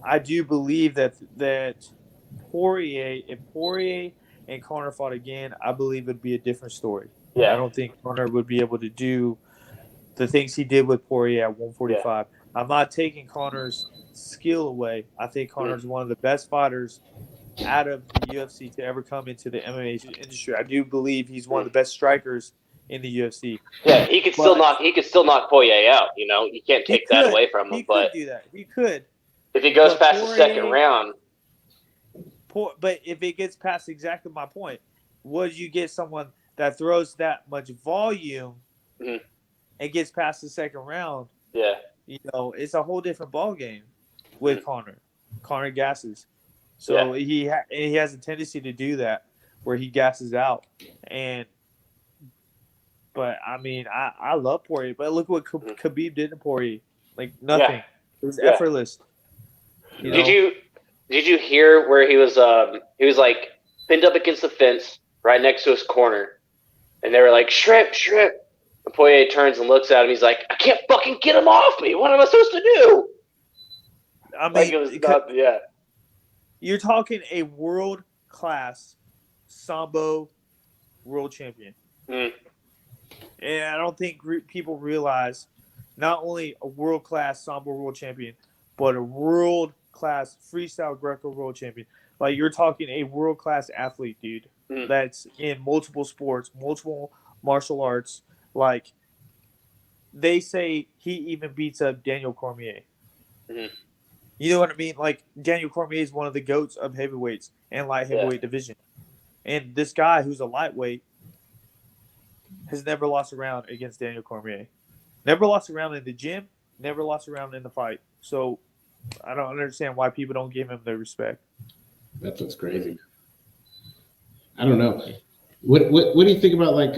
I do believe that if Poirier and Conor fought again, I believe it'd be a different story. Yeah. I don't think Conor would be able to do the things he did with Poirier at 145. Yeah. I'm not taking Conor's skill away. I think Conor's one of the best fighters out of the UFC to ever come into the MMA industry. I do believe he's one of the best strikers in the UFC. Yeah, he could still knock Poirier out. You can't take that away from him. He could do that. He could. If he goes past the second round. But if it gets past exactly my point, would you get someone that throws that much volume and gets past the second round? Yeah. It's a whole different ball game with Conor. Conor gasses. So he has a tendency to do that where he gasses out. But I mean, I love Poirier. But look what Khabib did to Poirier. Like nothing. Yeah. It was effortless. Did you hear where he was like pinned up against the fence right next to his corner, and they were like shrimp. And Poirier turns and looks at him. He's like, I can't fucking get him off me. What am I supposed to do? I mean, like it was You're talking a world-class Sambo world champion. And I don't think people realize not only a world-class Sambo world champion, but a world-class freestyle Greco world champion. Like, you're talking a world-class athlete, dude, that's in multiple sports, multiple martial arts. Like, they say he even beats up Daniel Cormier. You know what I mean? Like, Daniel Cormier is one of the GOATs of heavyweights and light heavyweight division. And this guy who's a lightweight has never lost a round against Daniel Cormier. Never lost a round in the gym, never lost a round in the fight. So I don't understand why people don't give him the respect. That's what's crazy. I don't know. What do you think about, like,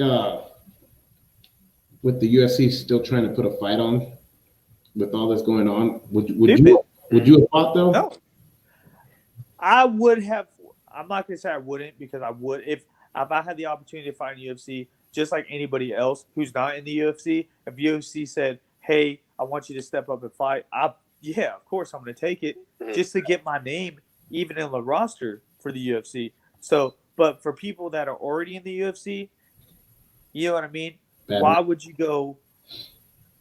with the UFC still trying to put a fight on with all this going on? Would you have fought though? No. I would have. I'm not gonna say I wouldn't, because I would if I had the opportunity to fight in UFC, just like anybody else who's not in the UFC. If UFC said, "Hey, I want you to step up and fight," of course I'm gonna take it, just to get my name even in the roster for the UFC. So, but for people that are already in the UFC, you know what I mean? Why would you go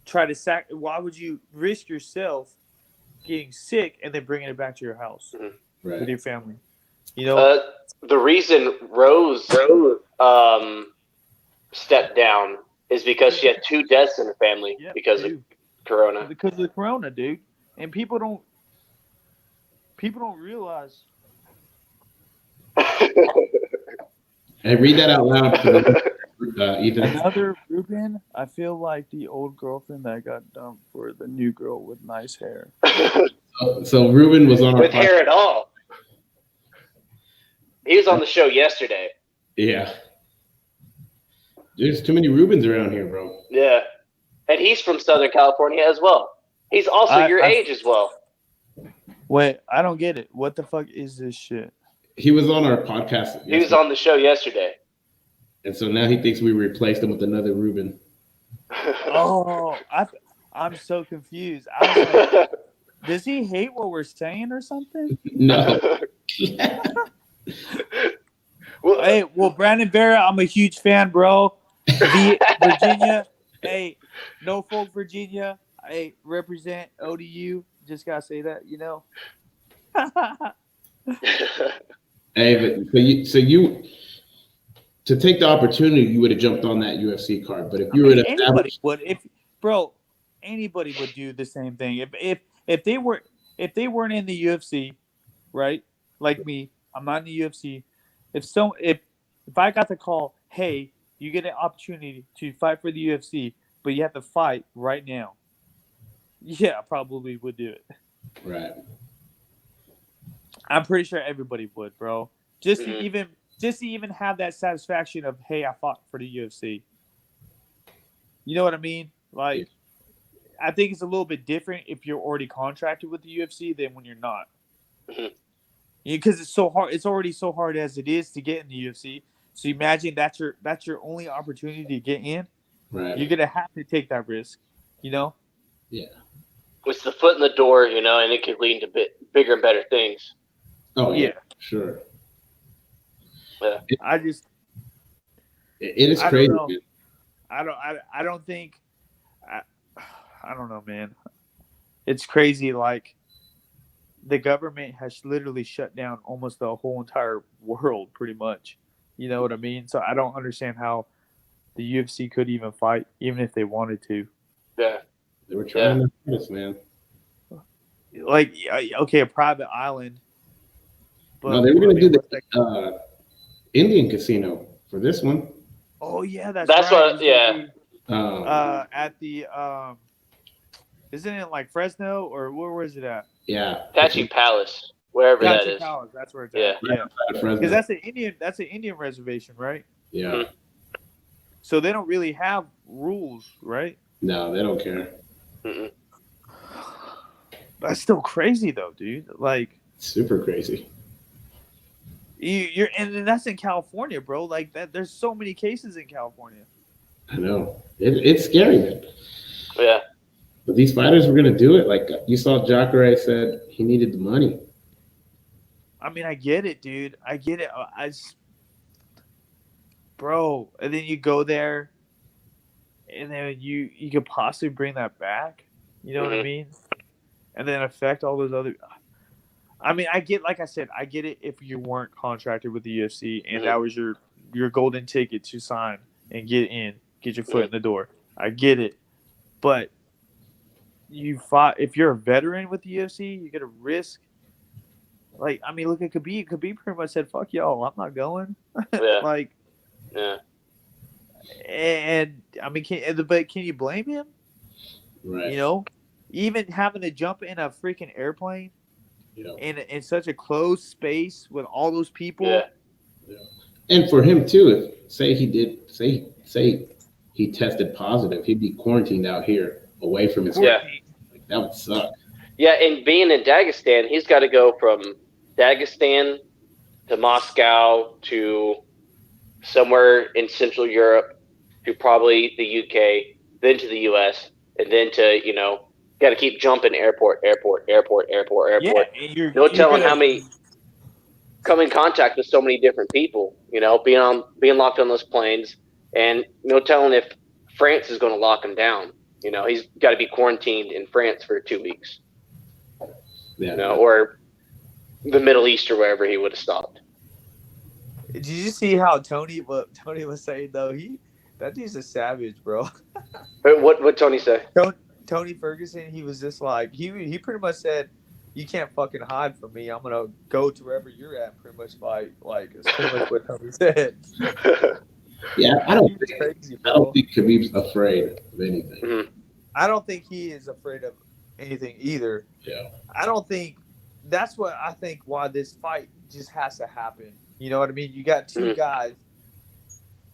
try to why would you risk yourself getting sick and then bringing it back to your house? with your family. You know, the reason Rose stepped down is because she had 2 deaths in her family because of Corona. Because of the Corona, dude, and people don't realize. Hey, read that out loud for Ethan. Another Ruben. I feel like the old girlfriend that got dumped for the new girl with nice hair. So Ruben was on our with hair at all. He was on the show yesterday. Yeah. There's too many Rubens around here, bro. Yeah. And he's from Southern California as well. He's also your age as well. Wait, I don't get it. What the fuck is this shit? He was on our podcast yesterday. He was on the show yesterday. And so now he thinks we replaced him with another Ruben. Oh, I'm so confused. I was like, does he hate what we're saying or something? No. Well, Brandon Vera, I'm a huge fan, bro. Virginia, hey, Norfolk, Virginia, hey, represent ODU. Just gotta say that, you know. Hey, but so you to take the opportunity, you would have jumped on that UFC card. But if you were anybody would do the same thing. If they weren't in the UFC, right? Like me, I'm not in the UFC. If I got the call, hey, you get an opportunity to fight for the UFC, but you have to fight right now. Yeah, I probably would do it. Right. I'm pretty sure everybody would, bro. Just to even have that satisfaction of, hey, I fought for the UFC. You know what I mean? Like, I think it's a little bit different if you're already contracted with the UFC than when you're not. Because it's so hard. It's already so hard as it is to get in the UFC. So imagine that's your only opportunity to get in. Right. You're gonna have to take that risk. You know. Yeah. It's the foot in the door, you know, and it could lead to bigger and better things. Oh yeah, sure. Yeah. It is crazy. I don't think. I don't know, man. It's crazy. Like, the government has literally shut down almost the whole entire world, pretty much. You know what I mean? So I don't understand how the UFC could even fight, even if they wanted to. Yeah. They were trying to do this, man. Like, okay, a private island. But no, they were going to do the Indian casino for this one. Oh, yeah, that's right. At the, isn't it like Fresno, or where was it at? Yeah. Apache Palace, wherever that is. Palace, that's where it's at. Yeah. Because that's an Indian reservation, right? Yeah. Mm-hmm. So they don't really have rules, right? No, they don't care. Mm-mm. That's still crazy, though, dude. Like, super crazy. And that's in California, bro. Like that, there's so many cases in California. I know. It's scary, man. Yeah. But these fighters were gonna do it. Like you saw, Jacare said he needed the money. I mean, I get it, dude. I get it. Bro, and then you go there, and then you could possibly bring that back. You know what I mean? And then affect all those other. I mean, I get, like I said, I get it if you weren't contracted with the UFC and that was your golden ticket to sign and get your foot in the door. I get it, but you fought. If you're a veteran with the UFC, you're gonna risk. Like, I mean, look at Khabib. Khabib pretty much said, "Fuck y'all, I'm not going." Yeah. Yeah. And I mean, can you blame him? Right. You know, even having to jump in a freaking airplane in such a closed space with all those people. Yeah. And for him too, if say he tested positive, he'd be quarantined out here away from his family. Like, that would suck. Yeah, and being in Dagestan, he's got to go from Dagestan to Moscow to somewhere in Central Europe to probably the UK, then to the US, and then to, got to keep jumping airport. Yeah, no telling how many come in contact with so many different people, being locked on those planes, and no telling if France is going to lock him down. He's got to be quarantined in France for 2 weeks. Yeah. Or the Middle East or wherever he would have stopped. Did you see how Tony was saying though? That dude's a savage, bro. What Tony say? Tony Ferguson, he was just like he pretty much said, "You can't fucking hide from me. I'm gonna go to wherever you're at." Pretty much like it's pretty much what Tony said. Yeah, I don't think Khabib's afraid of anything. Mm-hmm. I don't think he is afraid of anything either. Yeah. I don't think that's what I think why this fight just has to happen. You know what I mean? You got two guys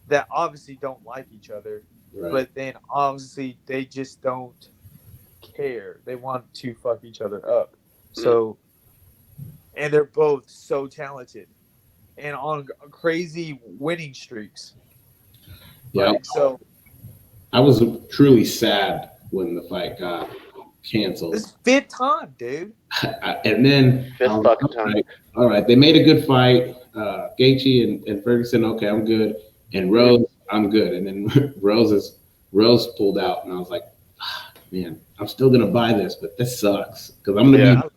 that obviously don't like each other, but then obviously they just don't care. They want to fuck each other up. So, and they're both so talented and on crazy winning streaks. Yeah. Right? So I was truly sad when the fight got canceled. this fifth time, dude. And then fifth fucking time. All right, they made a good fight. Gaethje and Ferguson, okay, I'm good. And Rose, I'm good. And then Rose pulled out, and I was like, man, I'm still gonna buy this, but this sucks because I'm gonna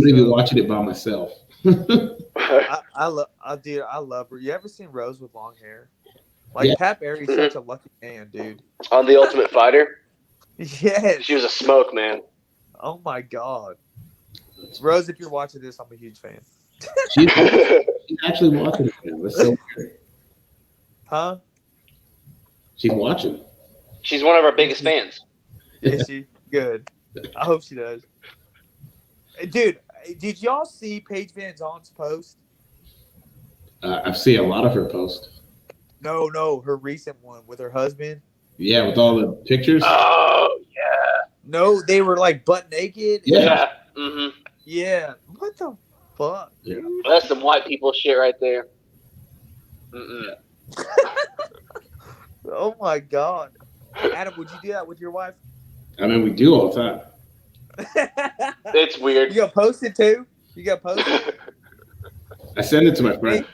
be watching it by myself. I love her. You ever seen Rose with long hair? Like Pat Barry's such a lucky man, dude. On The Ultimate Fighter. Yes. She was a smoke, man. Oh my god. Rose, if you're watching this, I'm a huge fan. She's actually watching it now. That's so weird. Huh? She's watching. She's one of our biggest fans. Is she? Good. I hope she does. Dude, did y'all see Paige Van Zon's post? I've seen a lot of her posts. No, her recent one with her husband. Yeah, with all the pictures. Oh, yeah. No, they were like butt naked. Yeah. Mm-hmm. Yeah. What the fuck? Yeah. That's some white people shit right there. Mm-mm. Oh my god. Adam, would you do that with your wife? I mean, we do all the time. It's weird. You got posted too? You got posted? I send it to my friend.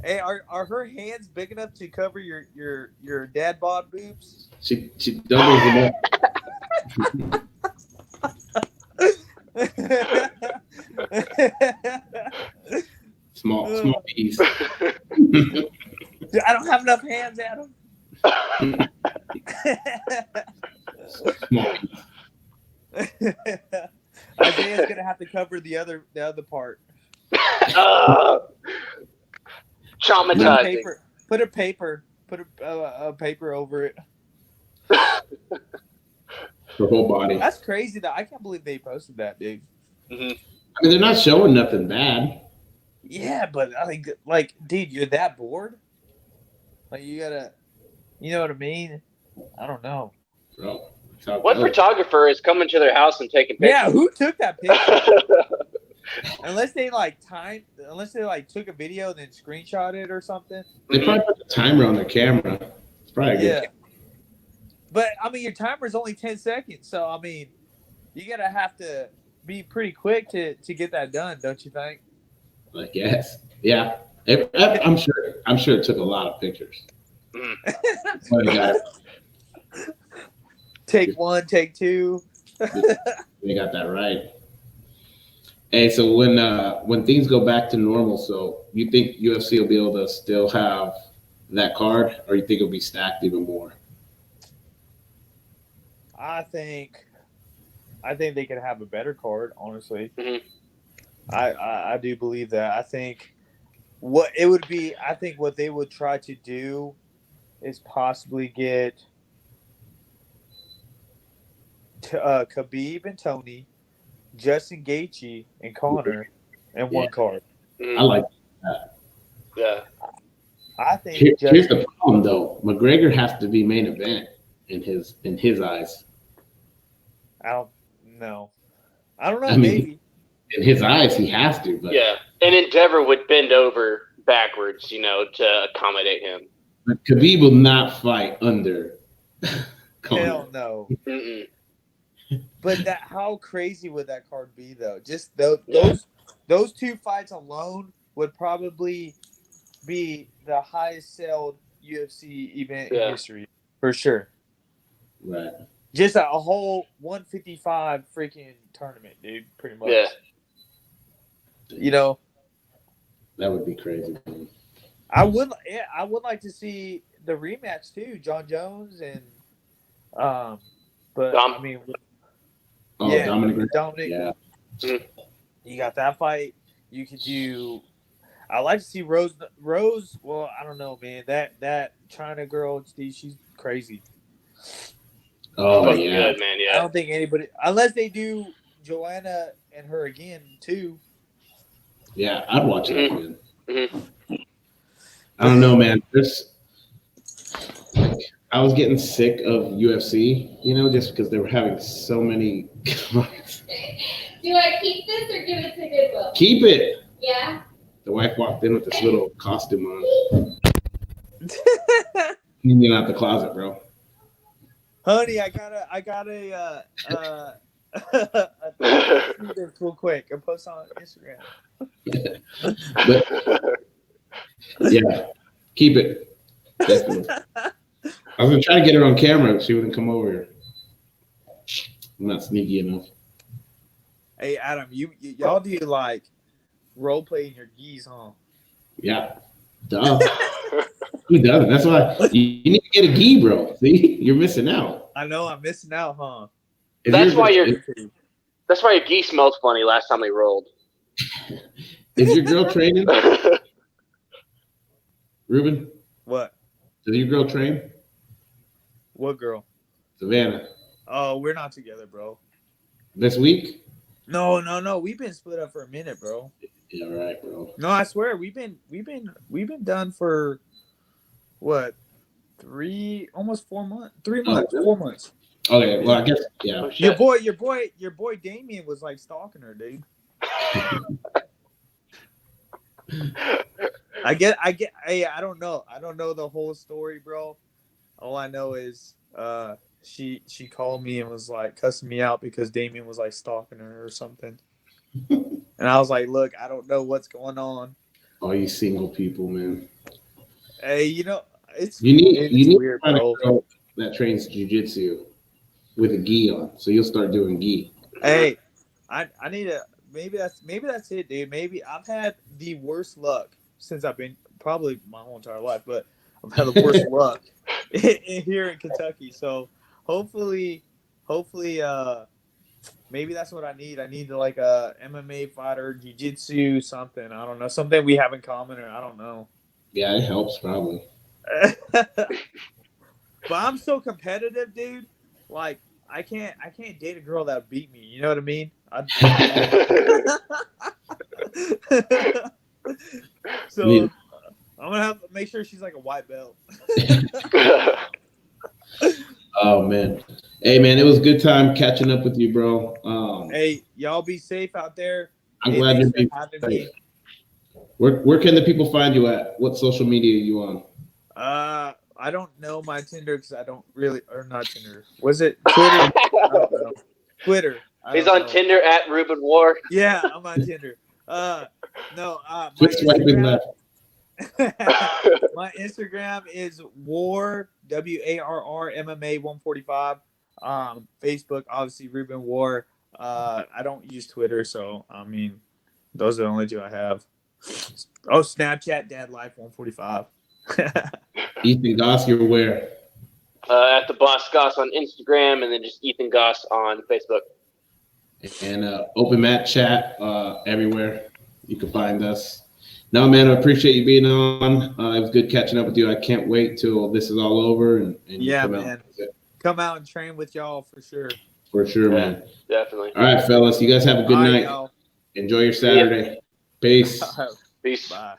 Hey, are her hands big enough to cover your dad bod boobs? She doubles them up. Small piece. I don't have enough hands, Adam. Small piece. Isaiah's gonna have to cover the other part. Traumatizing. Put a paper over it. Her whole body. That's crazy. That I can't believe they posted that, dude. Mm-hmm. I mean, they're not showing nothing bad. Yeah, but like, dude, you're that bored. Like, you gotta, you know what I mean? I don't know. Bro, what photographer is coming to their house and taking pictures? Yeah, who took that picture? Unless they took a video and then screenshot it or something. They probably put the timer on their camera. It's probably good. Yeah. But I mean, your timer is only 10 seconds, so I mean, you gotta have to be pretty quick to get that done, don't you think? I guess. Yeah. I'm sure it took a lot of pictures. Take one, take two. They got that right. Hey, so when things go back to normal, so you think UFC will be able to still have that card, or you think it'll be stacked even more? I think they could have a better card, honestly. Mm-hmm. I do believe that. I think what they would try to do is possibly get Khabib and Tony, Justin Gaethje and Conor in one card. I like that. Yeah. I think here's the problem though. McGregor has to be main event in his eyes. I don't know. I don't know. I mean, maybe in his eyes, he has to. But yeah, and Endeavor would bend over backwards, to accommodate him. But Khabib will not fight under. Hell no. Mm-mm. But how crazy would that card be though? Just those two fights alone would probably be the highest sold UFC event in history for sure. Right. Just a whole 155 freaking tournament, dude. Pretty much. Yeah. That would be crazy. I would like to see the rematch too, John Jones and but Dom. I mean, Dominic. Yeah. You got that fight. You could do. I like to see Rose. Well, I don't know, man. That China girl, she's crazy. Oh yeah, good, man. Yeah. I don't think anybody, unless they do Joanna and her again too. Yeah, I'd watch that again. Mm-hmm. I don't know, man. I was getting sick of UFC, just because they were having so many. Do I keep this or give it to Goodwill? Keep it. Yeah. The wife walked in with this little costume on. You get out the closet, bro. Honey, I got a this real quick and post on Instagram. But yeah, keep it. Definitely. I was gonna try to get her on camera, but she wouldn't come over here. I'm not sneaky enough. Hey Adam, y'all do like role playing your geese, huh? Yeah. Duh. Who doesn't? That's why you need to get a gi, bro. See, you're missing out. I know I'm missing out, huh? That's why your geese smelled funny last time we rolled. Is your girl training? Ruben? What? Does your girl train? What girl? Savannah. Oh, we're not together, bro. This week? No. We've been split up for a minute, bro. Yeah, right, bro. No, I swear we've been done for what? Almost 4 months. 3 months, 4 months. Okay, well I guess yeah. Your boy Damien was like stalking her, dude. Hey, I don't know. I don't know the whole story, bro. All I know is she called me and was like cussing me out because Damien was like stalking her or something. And I was like, look, I don't know what's going on. All you single people, man. Hey, it's you need weird, to find bro. a girl that trains jiu-jitsu with a gi on, so you'll start doing gi. Hey, I need to maybe that's it, dude. Maybe I've had the worst luck since I've been probably my whole entire life, but I've had the worst luck here in Kentucky. So hopefully, maybe that's what I need. I need like a MMA fighter, jiu-jitsu, something. I don't know, something we have in common, or I don't know. Yeah, it helps probably. But I'm so competitive, dude. Like I can't date a girl that beat me. You know what I mean? So I'm gonna have to make sure she's like a white belt. Oh man, hey man, it was a good time catching up with you, bro. Hey, y'all be safe out there. I'm glad you're being safe. Where can the people find you at? What social media are you on? I don't know my Tinder because I don't really, or not Tinder. Was it Twitter? I don't know. Twitter. He's on Tinder at Ruben Warr. Yeah, I'm on Tinder. No. My Instagram is Warr WARR MMA 145. Facebook, obviously Ruben Warr. I don't use Twitter, so I mean, those are the only two I have. Oh, Snapchat, Dad Life 145. Ethan Goss, you're where? At the Boss Goss on Instagram, and then just Ethan Goss on Facebook. And Open Mat Chat everywhere. You can find us. No, man, I appreciate you being on. It was good catching up with you. I can't wait till this is all over and yeah, man. Come out and train with y'all for sure. For sure, man. Definitely. All right, fellas. You guys have a good night. Y'all. Enjoy your Saturday. Peace. Peace. Bye.